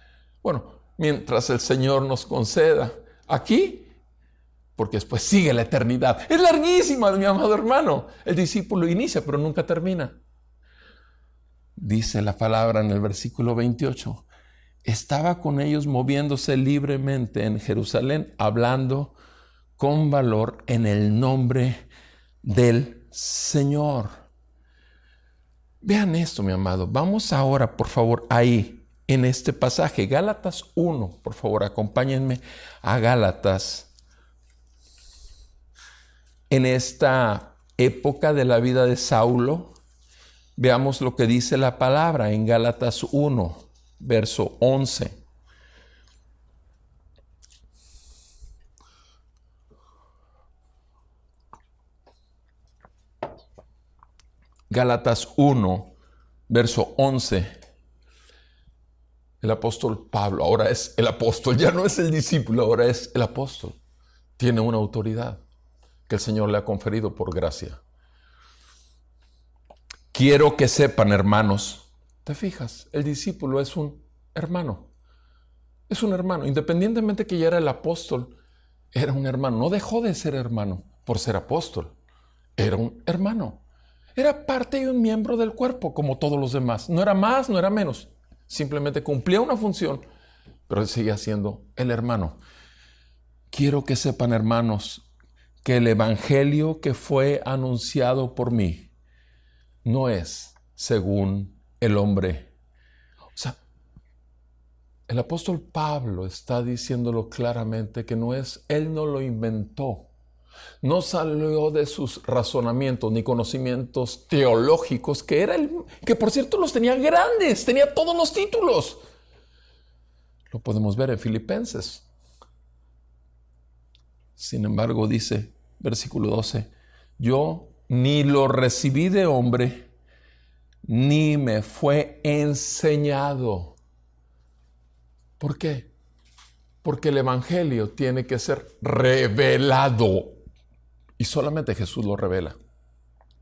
Bueno, mientras el Señor nos conceda aquí, porque después sigue la eternidad. Es larguísima, mi amado hermano. El discípulo inicia, pero nunca termina. Dice la palabra en el versículo 28. Estaba con ellos moviéndose libremente en Jerusalén, hablando con valor en el nombre del Señor. Vean esto, mi amado. Vamos ahora, por favor, ahí, en este pasaje, Gálatas 1. Por favor, acompáñenme a Gálatas. En esta época de la vida de Saulo, veamos lo que dice la palabra en Gálatas 1, verso 11. Gálatas 1, verso 11. El apóstol Pablo, ahora es el apóstol, ya no es el discípulo, ahora es el apóstol. Tiene una autoridad que el Señor le ha conferido por gracia. Quiero que sepan, hermanos, ¿te fijas? El discípulo es un hermano. Es un hermano. Independientemente que ya era el apóstol, era un hermano. No dejó de ser hermano por ser apóstol. Era un hermano. Era parte y un miembro del cuerpo como todos los demás. No era más, no era menos. Simplemente cumplía una función, pero él seguía siendo el hermano. Quiero que sepan, hermanos, que el evangelio que fue anunciado por mí no es según el hombre. O sea, el apóstol Pablo está diciéndolo claramente que no es, él no lo inventó. No salió de sus razonamientos ni conocimientos teológicos, que por cierto los tenía grandes, tenía todos los títulos. Lo podemos ver en Filipenses. Sin embargo, dice, versículo 12, yo ni lo recibí de hombre, ni me fue enseñado. ¿Por qué? Porque el evangelio tiene que ser revelado. Y solamente Jesús lo revela.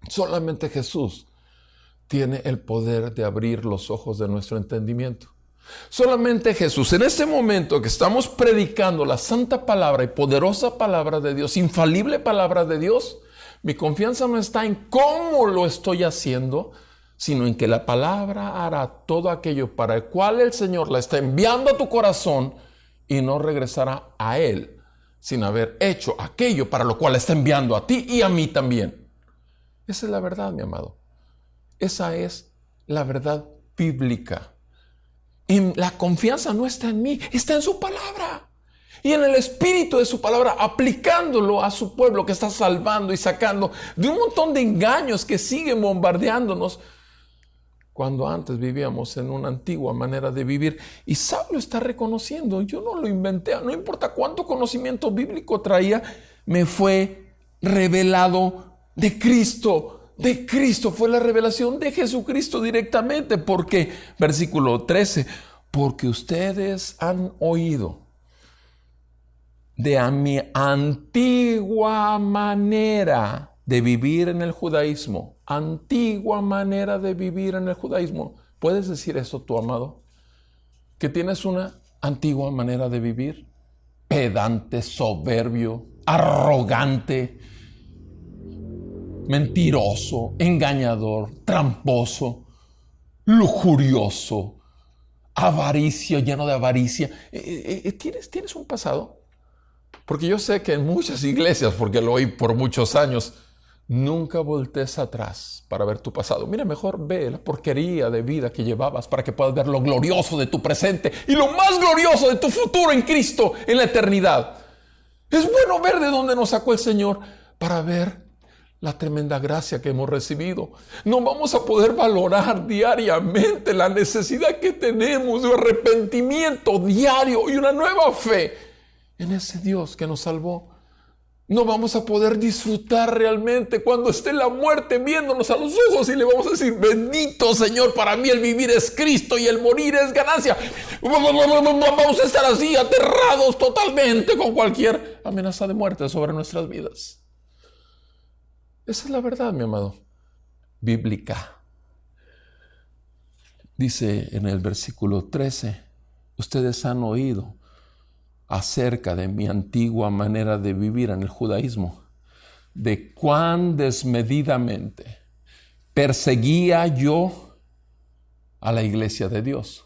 Solamente Jesús tiene el poder de abrir los ojos de nuestro entendimiento. Solamente Jesús, en este momento que estamos predicando la santa palabra y poderosa palabra de Dios, infalible palabra de Dios, mi confianza no está en cómo lo estoy haciendo, sino en que la palabra hará todo aquello para el cual el Señor la está enviando a tu corazón y no regresará a Él sin haber hecho aquello para lo cual la está enviando a ti y a mí también. Esa es la verdad, mi amado. Esa es la verdad bíblica. Y la confianza no está en mí, está en su palabra. Y en el espíritu de su palabra, aplicándolo a su pueblo que está salvando y sacando de un montón de engaños que siguen bombardeándonos, cuando antes vivíamos en una antigua manera de vivir. Y Saulo está reconociendo, yo no lo inventé, no importa cuánto conocimiento bíblico traía, me fue revelado de Cristo. De Cristo fue la revelación de Jesucristo directamente, porque, versículo 13, porque ustedes han oído de mi antigua manera de vivir en el judaísmo. Antigua manera de vivir en el judaísmo. ¿Puedes decir eso, tu amado? ¿Que tienes una antigua manera de vivir? Pedante, soberbio, arrogante, mentiroso, engañador, tramposo, lujurioso, avaricio, lleno de avaricia. ¿Tienes un pasado? Porque yo sé que en muchas iglesias, porque lo oí por muchos años, nunca voltees atrás para ver tu pasado. Mira, mejor ve la porquería de vida que llevabas para que puedas ver lo glorioso de tu presente y lo más glorioso de tu futuro en Cristo en la eternidad. Es bueno ver de dónde nos sacó el Señor para ver la tremenda gracia que hemos recibido. No vamos a poder valorar diariamente la necesidad que tenemos de arrepentimiento diario y una nueva fe en ese Dios que nos salvó. No vamos a poder disfrutar realmente cuando esté la muerte viéndonos a los ojos y le vamos a decir: bendito Señor, para mí el vivir es Cristo y el morir es ganancia. Vamos a estar así aterrados totalmente con cualquier amenaza de muerte sobre nuestras vidas. Esa es la verdad, mi amado, bíblica. Dice en el versículo 13: ustedes han oído acerca de mi antigua manera de vivir en el judaísmo, de cuán desmedidamente perseguía yo a la iglesia de Dios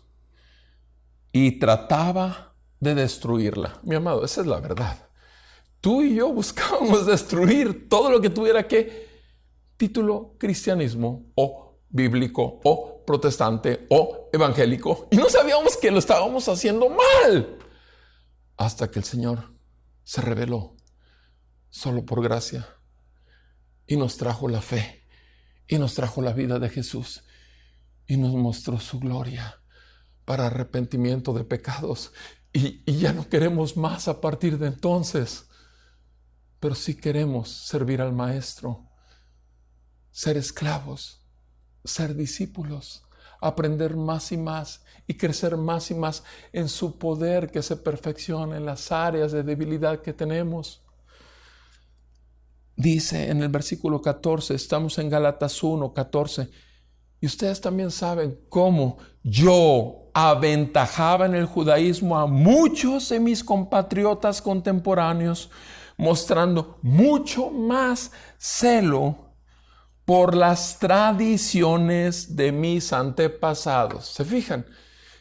y trataba de destruirla. Mi amado, esa es la verdad. Tú y yo buscábamos destruir todo lo que tuviera título cristianismo o bíblico o protestante o evangélico, y no sabíamos que lo estábamos haciendo mal. Hasta que el Señor se reveló solo por gracia y nos trajo la fe y nos trajo la vida de Jesús y nos mostró su gloria para arrepentimiento de pecados. Y ya no queremos más a partir de entonces, pero sí queremos servir al Maestro, ser esclavos, ser discípulos, aprender más y más y crecer más y más en su poder que se perfecciona en las áreas de debilidad que tenemos. Dice en el versículo 14, estamos en Gálatas 1:14, y ustedes también saben cómo yo aventajaba en el judaísmo a muchos de mis compatriotas contemporáneos, mostrando mucho más celo por las tradiciones de mis antepasados. ¿Se fijan?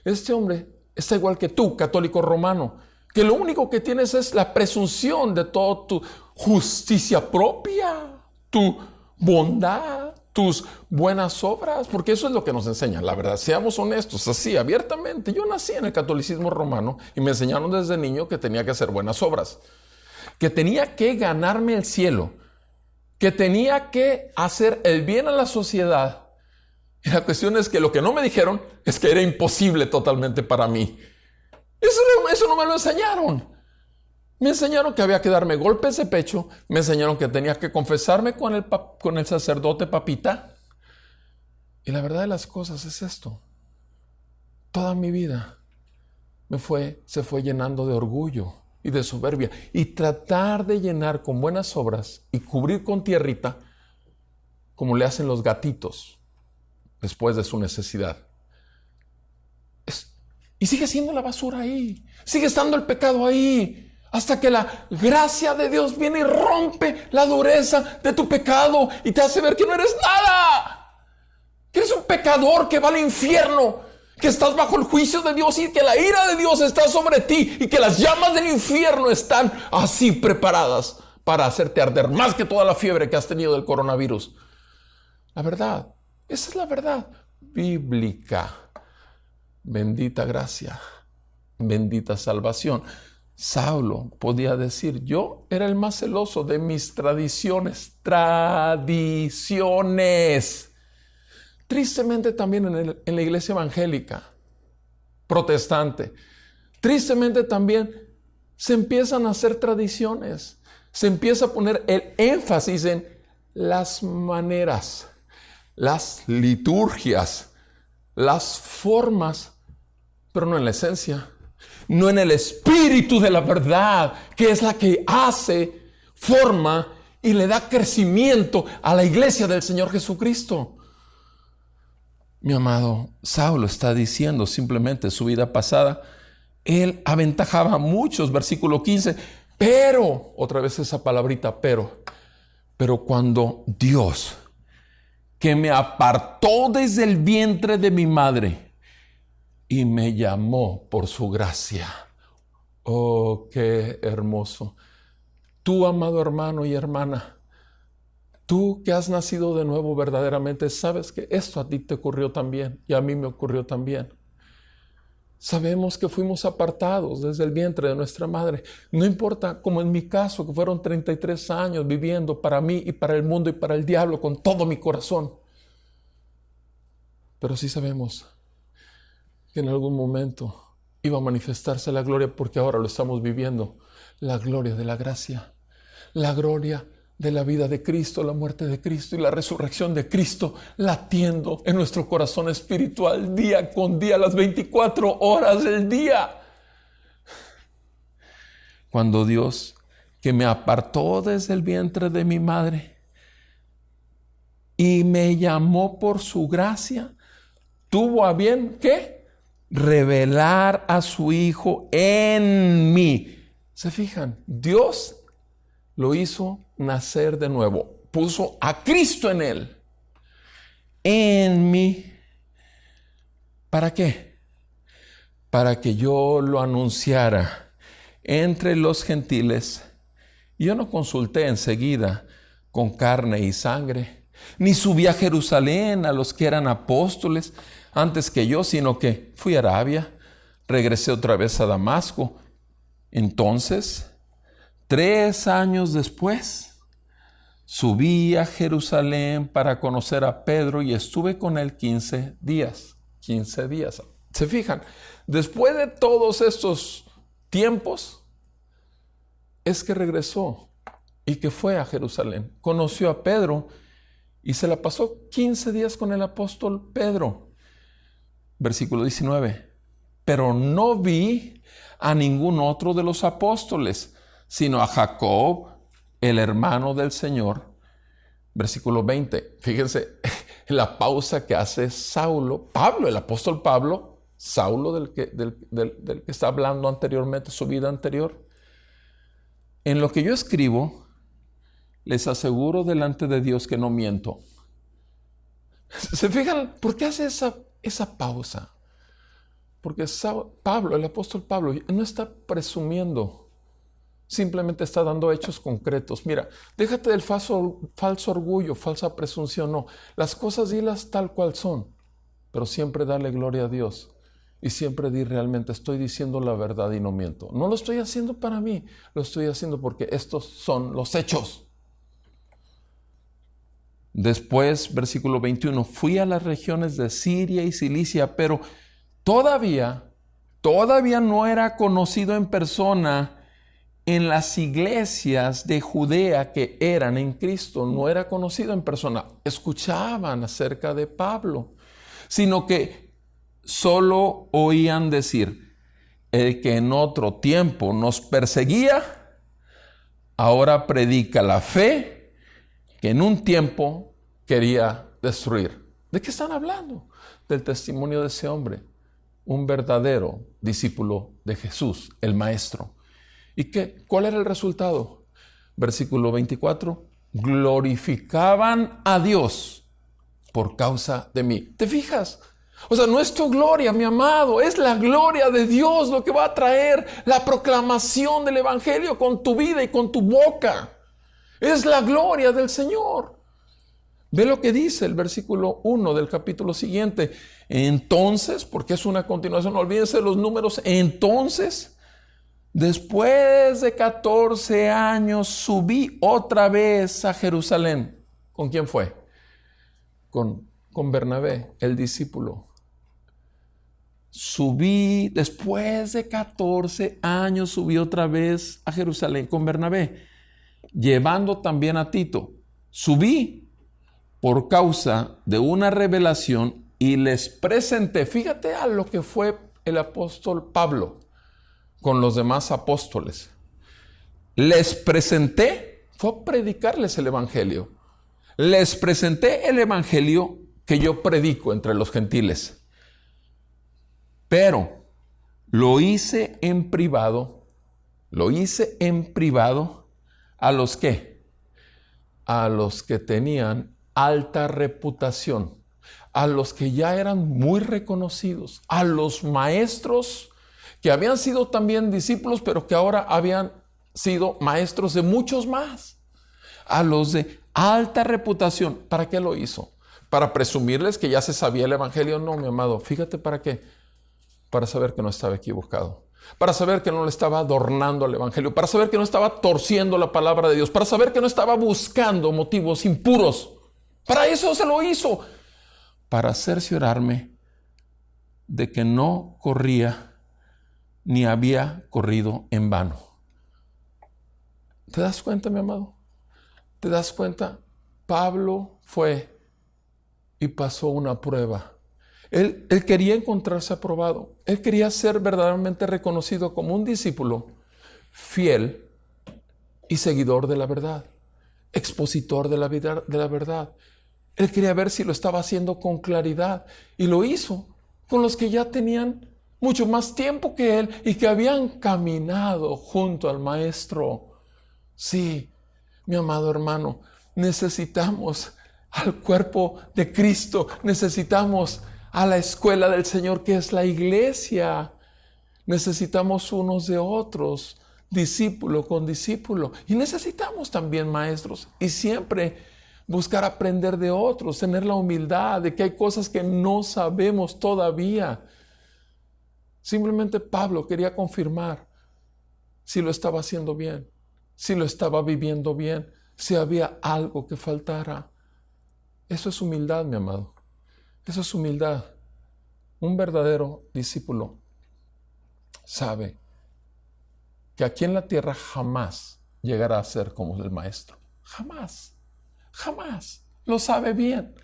Este hombre está igual que tú, católico romano, que lo único que tienes es la presunción de toda tu justicia propia, tu bondad, tus buenas obras, porque eso es lo que nos enseñan, la verdad. Seamos honestos, así, abiertamente. Yo nací en el catolicismo romano y me enseñaron desde niño que tenía que hacer buenas obras, que tenía que ganarme el cielo, que tenía que hacer el bien a la sociedad. Y la cuestión es que lo que no me dijeron es que era imposible totalmente para mí. Eso no me lo enseñaron. Me enseñaron que había que darme golpes de pecho. Me enseñaron que tenía que confesarme con el sacerdote papita. Y la verdad de las cosas es esto. Toda mi vida se fue llenando de orgullo y de soberbia, y tratar de llenar con buenas obras y cubrir con tierrita, como le hacen los gatitos después de su necesidad. Y sigue siendo la basura ahí, sigue estando el pecado ahí, hasta que la gracia de Dios viene y rompe la dureza de tu pecado y te hace ver que no eres nada, que eres un pecador que va al infierno, que estás bajo el juicio de Dios y que la ira de Dios está sobre ti y que las llamas del infierno están así preparadas para hacerte arder más que toda la fiebre que has tenido del coronavirus. La verdad, esa es la verdad bíblica. Bendita gracia, bendita salvación. Saulo podía decir: yo era el más celoso de mis tradiciones. Tristemente también en la iglesia evangélica, protestante, tristemente también se empiezan a hacer tradiciones, se empieza a poner el énfasis en las maneras, las liturgias, las formas, pero no en la esencia, no en el espíritu de la verdad, que es la que hace, forma y le da crecimiento a la iglesia del Señor Jesucristo. Mi amado, Saulo está diciendo simplemente su vida pasada. Él aventajaba a muchos, versículo 15, pero, otra vez esa palabrita, pero cuando Dios, que me apartó desde el vientre de mi madre y me llamó por su gracia. Oh, qué hermoso. Tú, amado hermano y hermana, tú que has nacido de nuevo verdaderamente, sabes que esto a ti te ocurrió también y a mí me ocurrió también. Sabemos que fuimos apartados desde el vientre de nuestra madre. No importa, como en mi caso, que fueron 33 años viviendo para mí y para el mundo y para el diablo con todo mi corazón. Pero sí sabemos que en algún momento iba a manifestarse la gloria, porque ahora lo estamos viviendo. La gloria de la gracia, la gloria de la vida de Cristo, la muerte de Cristo y la resurrección de Cristo latiendo en nuestro corazón espiritual día con día, las 24 horas del día. Cuando Dios, que me apartó desde el vientre de mi madre y me llamó por su gracia, tuvo a bien, ¿qué? Revelar a su Hijo en mí. ¿Se fijan? Dios lo hizo nacer de nuevo. Puso a Cristo en él. En mí. ¿Para qué? Para que yo lo anunciara entre los gentiles. Yo no consulté enseguida con carne y sangre, ni subí a Jerusalén a los que eran apóstoles antes que yo, sino que fui a Arabia, regresé otra vez a Damasco. Entonces, 3 años después, subí a Jerusalén para conocer a Pedro y estuve con él 15 días. 15 días. ¿Se fijan? Después de todos estos tiempos, es que regresó y que fue a Jerusalén. Conoció a Pedro y se la pasó 15 días con el apóstol Pedro. Versículo 19. Pero no vi a ningún otro de los apóstoles, sino a Jacob, el hermano del Señor. Versículo 20. Fíjense la pausa que hace Pablo, el apóstol Pablo, Saulo del que está hablando anteriormente, su vida anterior. En lo que yo escribo, les aseguro delante de Dios que no miento. ¿Se fijan por qué hace esa pausa? Porque Pablo, el apóstol Pablo, no está presumiendo. Simplemente está dando hechos concretos. Mira, déjate del falso orgullo, falsa presunción. No, las cosas dilas tal cual son, pero siempre dale gloria a Dios. Y siempre di realmente, estoy diciendo la verdad y no miento. No lo estoy haciendo para mí, lo estoy haciendo porque estos son los hechos. Después, versículo 21, fui a las regiones de Siria y Cilicia, pero todavía no era conocido en persona en las iglesias de Judea que eran en Cristo. No era conocido en persona. Escuchaban acerca de Pablo, sino que solo oían decir: el que en otro tiempo nos perseguía, ahora predica la fe que en un tiempo quería destruir. ¿De qué están hablando? Del testimonio de ese hombre, un verdadero discípulo de Jesús, el Maestro. ¿Y cuál era el resultado? Versículo 24, glorificaban a Dios por causa de mí. ¿Te fijas? O sea, no es tu gloria, mi amado, es la gloria de Dios lo que va a traer la proclamación del Evangelio con tu vida y con tu boca. Es la gloria del Señor. Ve lo que dice el versículo 1 del capítulo siguiente. Entonces, porque es una continuación, no olvídense los números. Entonces, después de 14 años, subí otra vez a Jerusalén. ¿Con quién fue? Con Bernabé, el discípulo. Después de 14 años, subí otra vez a Jerusalén con Bernabé, llevando también a Tito. Subí por causa de una revelación y les presenté. Fíjate a lo que fue el apóstol Pablo con los demás apóstoles. Les presenté, fue a predicarles el evangelio. Les presenté el evangelio que yo predico entre los gentiles. Pero lo hice en privado. ¿A los qué? A los que tenían alta reputación, a los que ya eran muy reconocidos, a los maestros que habían sido también discípulos, pero que ahora habían sido maestros de muchos más, a los de alta reputación. ¿Para qué lo hizo? ¿Para presumirles que ya se sabía el evangelio? No, mi amado, fíjate para qué. para saber que no estaba equivocado, para saber que no le estaba adornando al Evangelio, para saber que no estaba torciendo la palabra de Dios, para saber que no estaba buscando motivos impuros. Para eso se lo hizo, para cerciorarme de que no corría ni había corrido en vano. ¿Te das cuenta, mi amado? ¿Te das cuenta? Pablo fue y pasó una prueba. Él quería encontrarse aprobado. Él quería ser verdaderamente reconocido como un discípulo fiel y seguidor de la verdad, expositor de la verdad. Él quería ver si lo estaba haciendo con claridad, y lo hizo con los que ya tenían mucho más tiempo que él y que habían caminado junto al Maestro. Sí, mi amado hermano, necesitamos al cuerpo de Cristo, necesitamos a la escuela del Señor, que es la iglesia. Necesitamos unos de otros, discípulo con discípulo, y necesitamos también maestros, y siempre buscar aprender de otros, tener la humildad de que hay cosas que no sabemos todavía. Simplemente Pablo quería confirmar si lo estaba haciendo bien, si lo estaba viviendo bien, si había algo que faltara. Eso es humildad, mi amado. Eso es humildad. Un verdadero discípulo sabe que aquí en la tierra jamás llegará a ser como el Maestro. Jamás. Jamás. Lo sabe bien.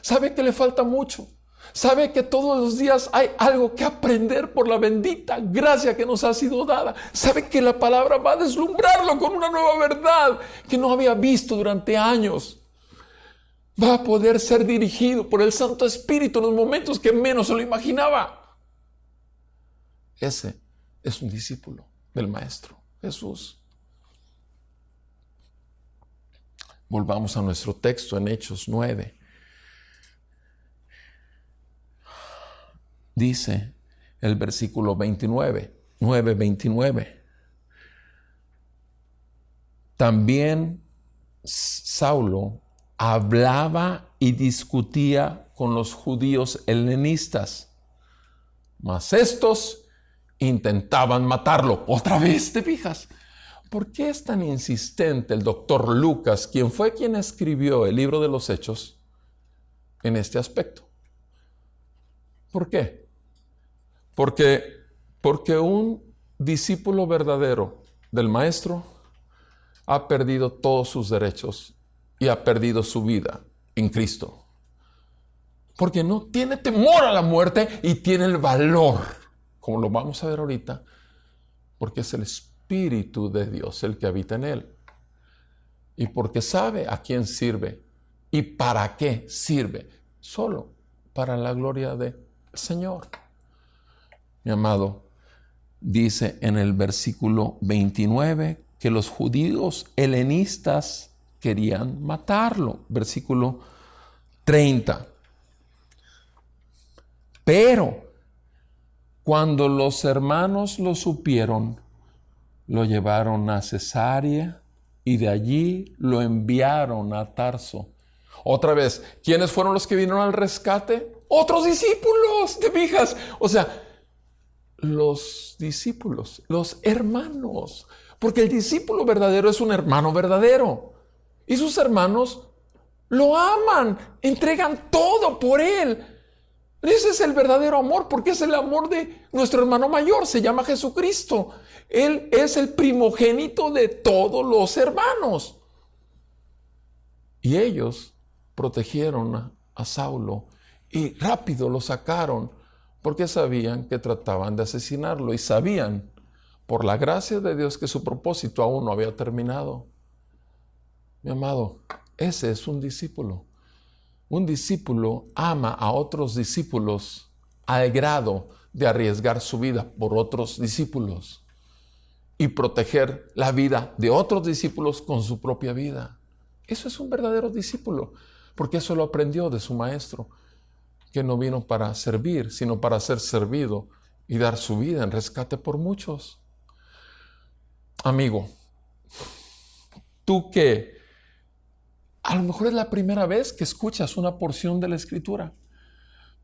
Sabe que le falta mucho. Sabe que todos los días hay algo que aprender por la bendita gracia que nos ha sido dada. Sabe que la palabra va a deslumbrarlo con una nueva verdad que no había visto durante años. Va a poder ser dirigido por el Santo Espíritu en los momentos que menos se lo imaginaba. Ese es un discípulo del Maestro Jesús. Volvamos a nuestro texto en Hechos 9. Dice el versículo 9:29. También Saulo hablaba y discutía con los judíos helenistas, mas estos intentaban matarlo. Otra vez, ¿te fijas? ¿Por qué es tan insistente el doctor Lucas, quien escribió el libro de los Hechos, en este aspecto? ¿Por qué? Porque un discípulo verdadero del Maestro ha perdido todos sus derechos y ha perdido su vida en Cristo. Porque no tiene temor a la muerte y tiene el valor, como lo vamos a ver ahorita, porque es el Espíritu de Dios el que habita en él. Y porque sabe a quién sirve y para qué sirve. Solo para la gloria del Señor. Mi amado, dice en el versículo 29 que los judíos helenistas querían matarlo. Versículo 30. Pero cuando los hermanos lo supieron, lo llevaron a Cesarea y de allí lo enviaron a Tarso. Otra vez, ¿quiénes fueron los que vinieron al rescate? Otros discípulos, ¿te fijas? O sea, los discípulos, los hermanos, porque el discípulo verdadero es un hermano verdadero y sus hermanos lo aman, entregan todo por él. Ese es el verdadero amor, porque es el amor de nuestro hermano mayor, se llama Jesucristo. Él es el primogénito de todos los hermanos. Y ellos protegieron a Saulo y rápido lo sacaron, porque sabían que trataban de asesinarlo y sabían, por la gracia de Dios, que su propósito aún no había terminado. Mi amado, ese es un discípulo. Un discípulo ama a otros discípulos al grado de arriesgar su vida por otros discípulos y proteger la vida de otros discípulos con su propia vida. Eso es un verdadero discípulo, porque eso lo aprendió de su maestro, que no vino para servir, sino para ser servido y dar su vida en rescate por muchos. Amigo, tú que a lo mejor es la primera vez que escuchas una porción de la Escritura,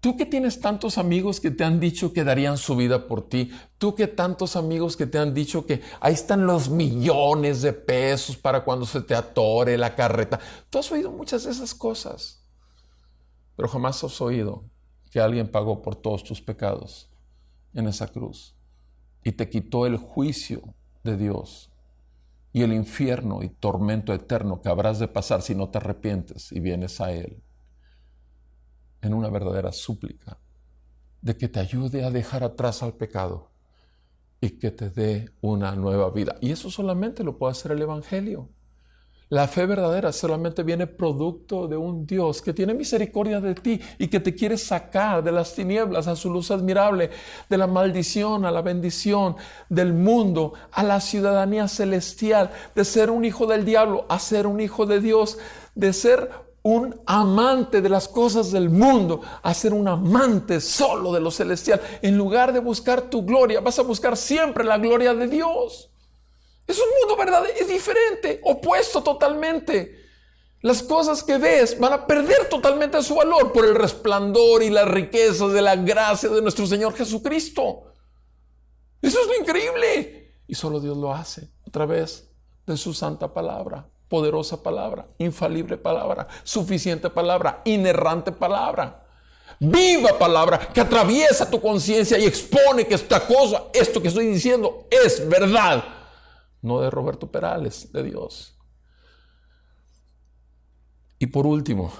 Tú que tienes tantos amigos que te han dicho que darían su vida por ti. Tú que tantos amigos que te han dicho que ahí están los millones de pesos para cuando se te atore la carreta. Tú has oído muchas de esas cosas. Pero jamás has oído que alguien pagó por todos tus pecados en esa cruz y te quitó el juicio de Dios y el infierno y tormento eterno que habrás de pasar si no te arrepientes y vienes a Él en una verdadera súplica de que te ayude a dejar atrás al pecado y que te dé una nueva vida. Y eso solamente lo puede hacer el Evangelio. La fe verdadera solamente viene producto de un Dios que tiene misericordia de ti y que te quiere sacar de las tinieblas a su luz admirable, de la maldición a la bendición, del mundo a la ciudadanía celestial, de ser un hijo del diablo a ser un hijo de Dios, de ser un amante de las cosas del mundo a ser un amante solo de lo celestial. En lugar de buscar tu gloria, vas a buscar siempre la gloria de Dios. Es un mundo verdadero, es diferente, opuesto totalmente. Las cosas que ves van a perder totalmente su valor por el resplandor y las riquezas de la gracia de nuestro Señor Jesucristo. Eso es lo increíble. Y solo Dios lo hace a través de su santa palabra, poderosa palabra, infalible palabra, suficiente palabra, inerrante palabra. Viva palabra que atraviesa tu conciencia y expone que esta cosa, esto que estoy diciendo, es verdad. No de Roberto Perales, de Dios. Y por último,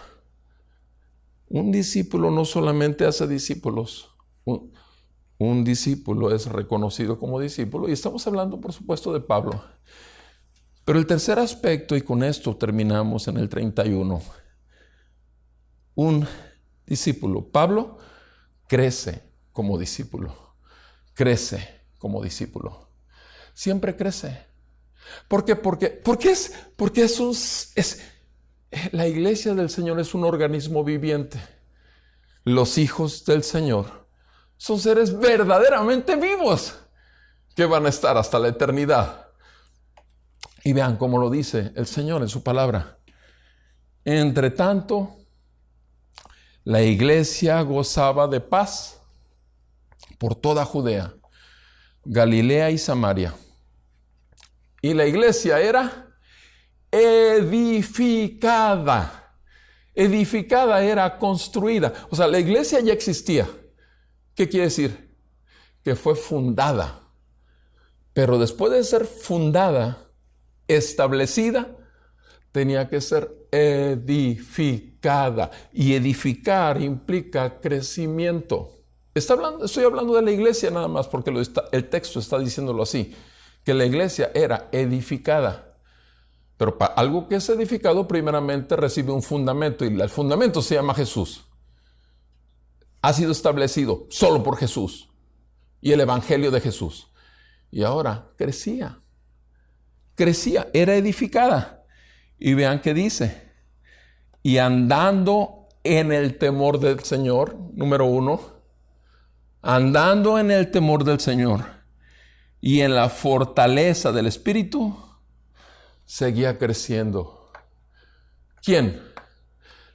un discípulo no solamente hace discípulos, un discípulo es reconocido como discípulo, y estamos hablando, por supuesto, de Pablo. Pero el tercer aspecto, y con esto terminamos en el 31, un discípulo. Pablo crece como discípulo, siempre crece. ¿Por qué? Porque la iglesia del Señor es un organismo viviente. Los hijos del Señor son seres verdaderamente vivos que van a estar hasta la eternidad. Y vean cómo lo dice el Señor en su palabra. Entre tanto, la iglesia gozaba de paz por toda Judea, Galilea y Samaria. Y la iglesia era edificada. Edificada era construida. O sea, la iglesia ya existía. ¿Qué quiere decir? Que fue fundada. Pero después de ser fundada, establecida, tenía que ser edificada. Y edificar implica crecimiento. Estoy hablando de la iglesia nada más porque el texto está diciéndolo así. Que la iglesia era edificada. Pero para algo que es edificado, primeramente recibe un fundamento, y el fundamento se llama Jesús. Ha sido establecido solo por Jesús y el evangelio de Jesús. Y ahora crecía, era edificada. Y vean qué dice. Y andando en el temor del Señor, número 1, andando en el temor del Señor y en la fortaleza del Espíritu, seguía creciendo. ¿Quién?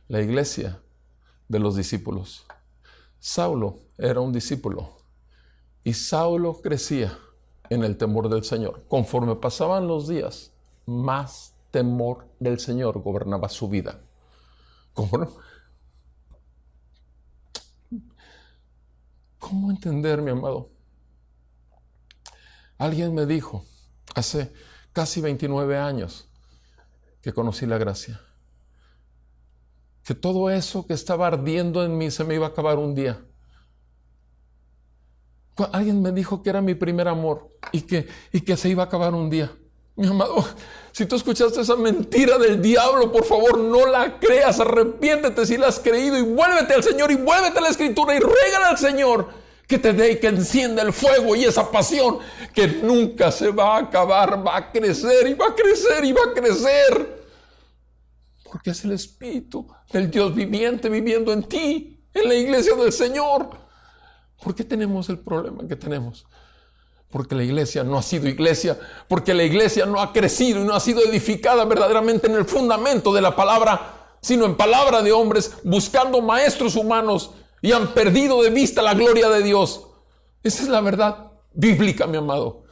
La iglesia de los discípulos. Saulo era un discípulo y Saulo crecía en el temor del Señor. Conforme pasaban los días, más temor del Señor gobernaba su vida. ¿Cómo no? ¿Cómo entender, mi amado? Alguien me dijo hace casi 29 años que conocí la gracia, que todo eso que estaba ardiendo en mí se me iba a acabar un día. Alguien me dijo que era mi primer amor y que se iba a acabar un día. Mi amado, si tú escuchaste esa mentira del diablo, por favor, no la creas. Arrepiéntete si la has creído y vuélvete al Señor y vuélvete a la Escritura y ruégale al Señor que te dé y que encienda el fuego y esa pasión que nunca se va a acabar, va a crecer y va a crecer y va a crecer. Porque es el Espíritu del Dios viviente viviendo en ti, en la iglesia del Señor. ¿Por qué tenemos el problema que tenemos? Porque la iglesia no ha sido iglesia, porque la iglesia no ha crecido y no ha sido edificada verdaderamente en el fundamento de la palabra, sino en palabra de hombres, buscando maestros humanos y han perdido de vista la gloria de Dios. Esa es la verdad bíblica, mi amado.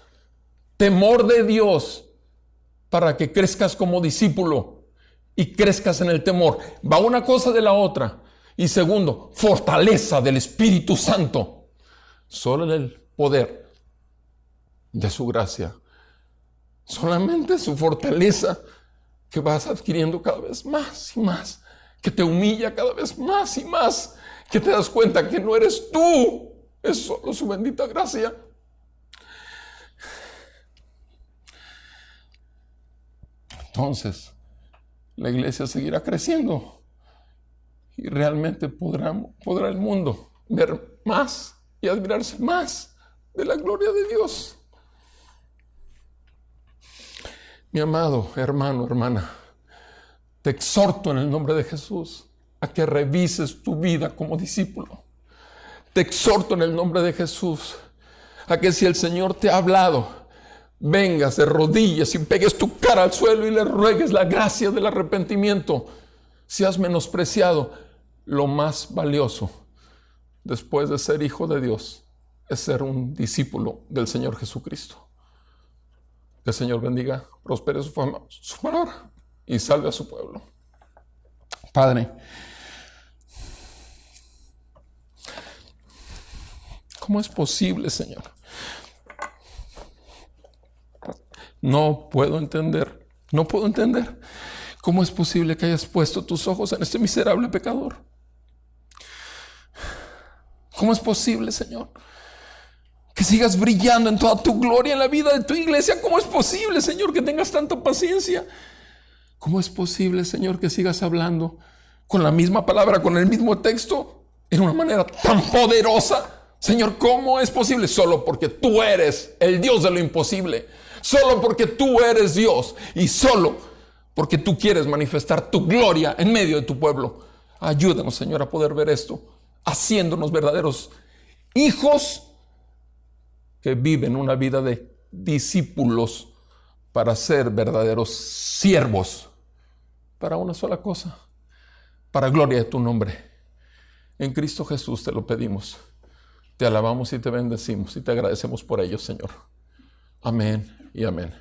Temor de Dios para que crezcas como discípulo y crezcas en el temor. Va una cosa de la otra. Y segundo, fortaleza del Espíritu Santo. Solo en el poder de su gracia. Solamente su fortaleza que vas adquiriendo cada vez más y más. Que te humilla cada vez más y más. Que te das cuenta que no eres tú. Es solo su bendita gracia. Entonces, la iglesia seguirá creciendo y realmente podrá el mundo ver más y admirarse más de la gloria de Dios. Mi amado hermano, hermana, te exhorto en el nombre de Jesús a que revises tu vida como discípulo. Te exhorto en el nombre de Jesús a que si el Señor te ha hablado, vengas de rodillas y pegues tu cara al suelo y le ruegues la gracia del arrepentimiento. Si has menospreciado lo más valioso después de ser hijo de Dios, es ser un discípulo del Señor Jesucristo. Que el Señor bendiga, prospere su palabra y salve a su pueblo. Padre, ¿cómo es posible, Señor? No puedo entender cómo es posible que hayas puesto tus ojos en este miserable pecador. ¿Cómo es posible, Señor, que sigas brillando en toda tu gloria en la vida de tu iglesia? ¿Cómo es posible, Señor, que tengas tanta paciencia? ¿Cómo es posible, Señor, que sigas hablando con la misma palabra, con el mismo texto, en una manera tan poderosa? Señor, ¿cómo es posible? Solo porque tú eres el Dios de lo imposible. Solo porque tú eres Dios y solo porque tú quieres manifestar tu gloria en medio de tu pueblo. Ayúdanos, Señor, a poder ver esto, haciéndonos verdaderos hijos que viven una vida de discípulos para ser verdaderos siervos para una sola cosa, para gloria de tu nombre. En Cristo Jesús te lo pedimos. Te alabamos y te bendecimos y te agradecemos por ello, Señor. Amén y amén.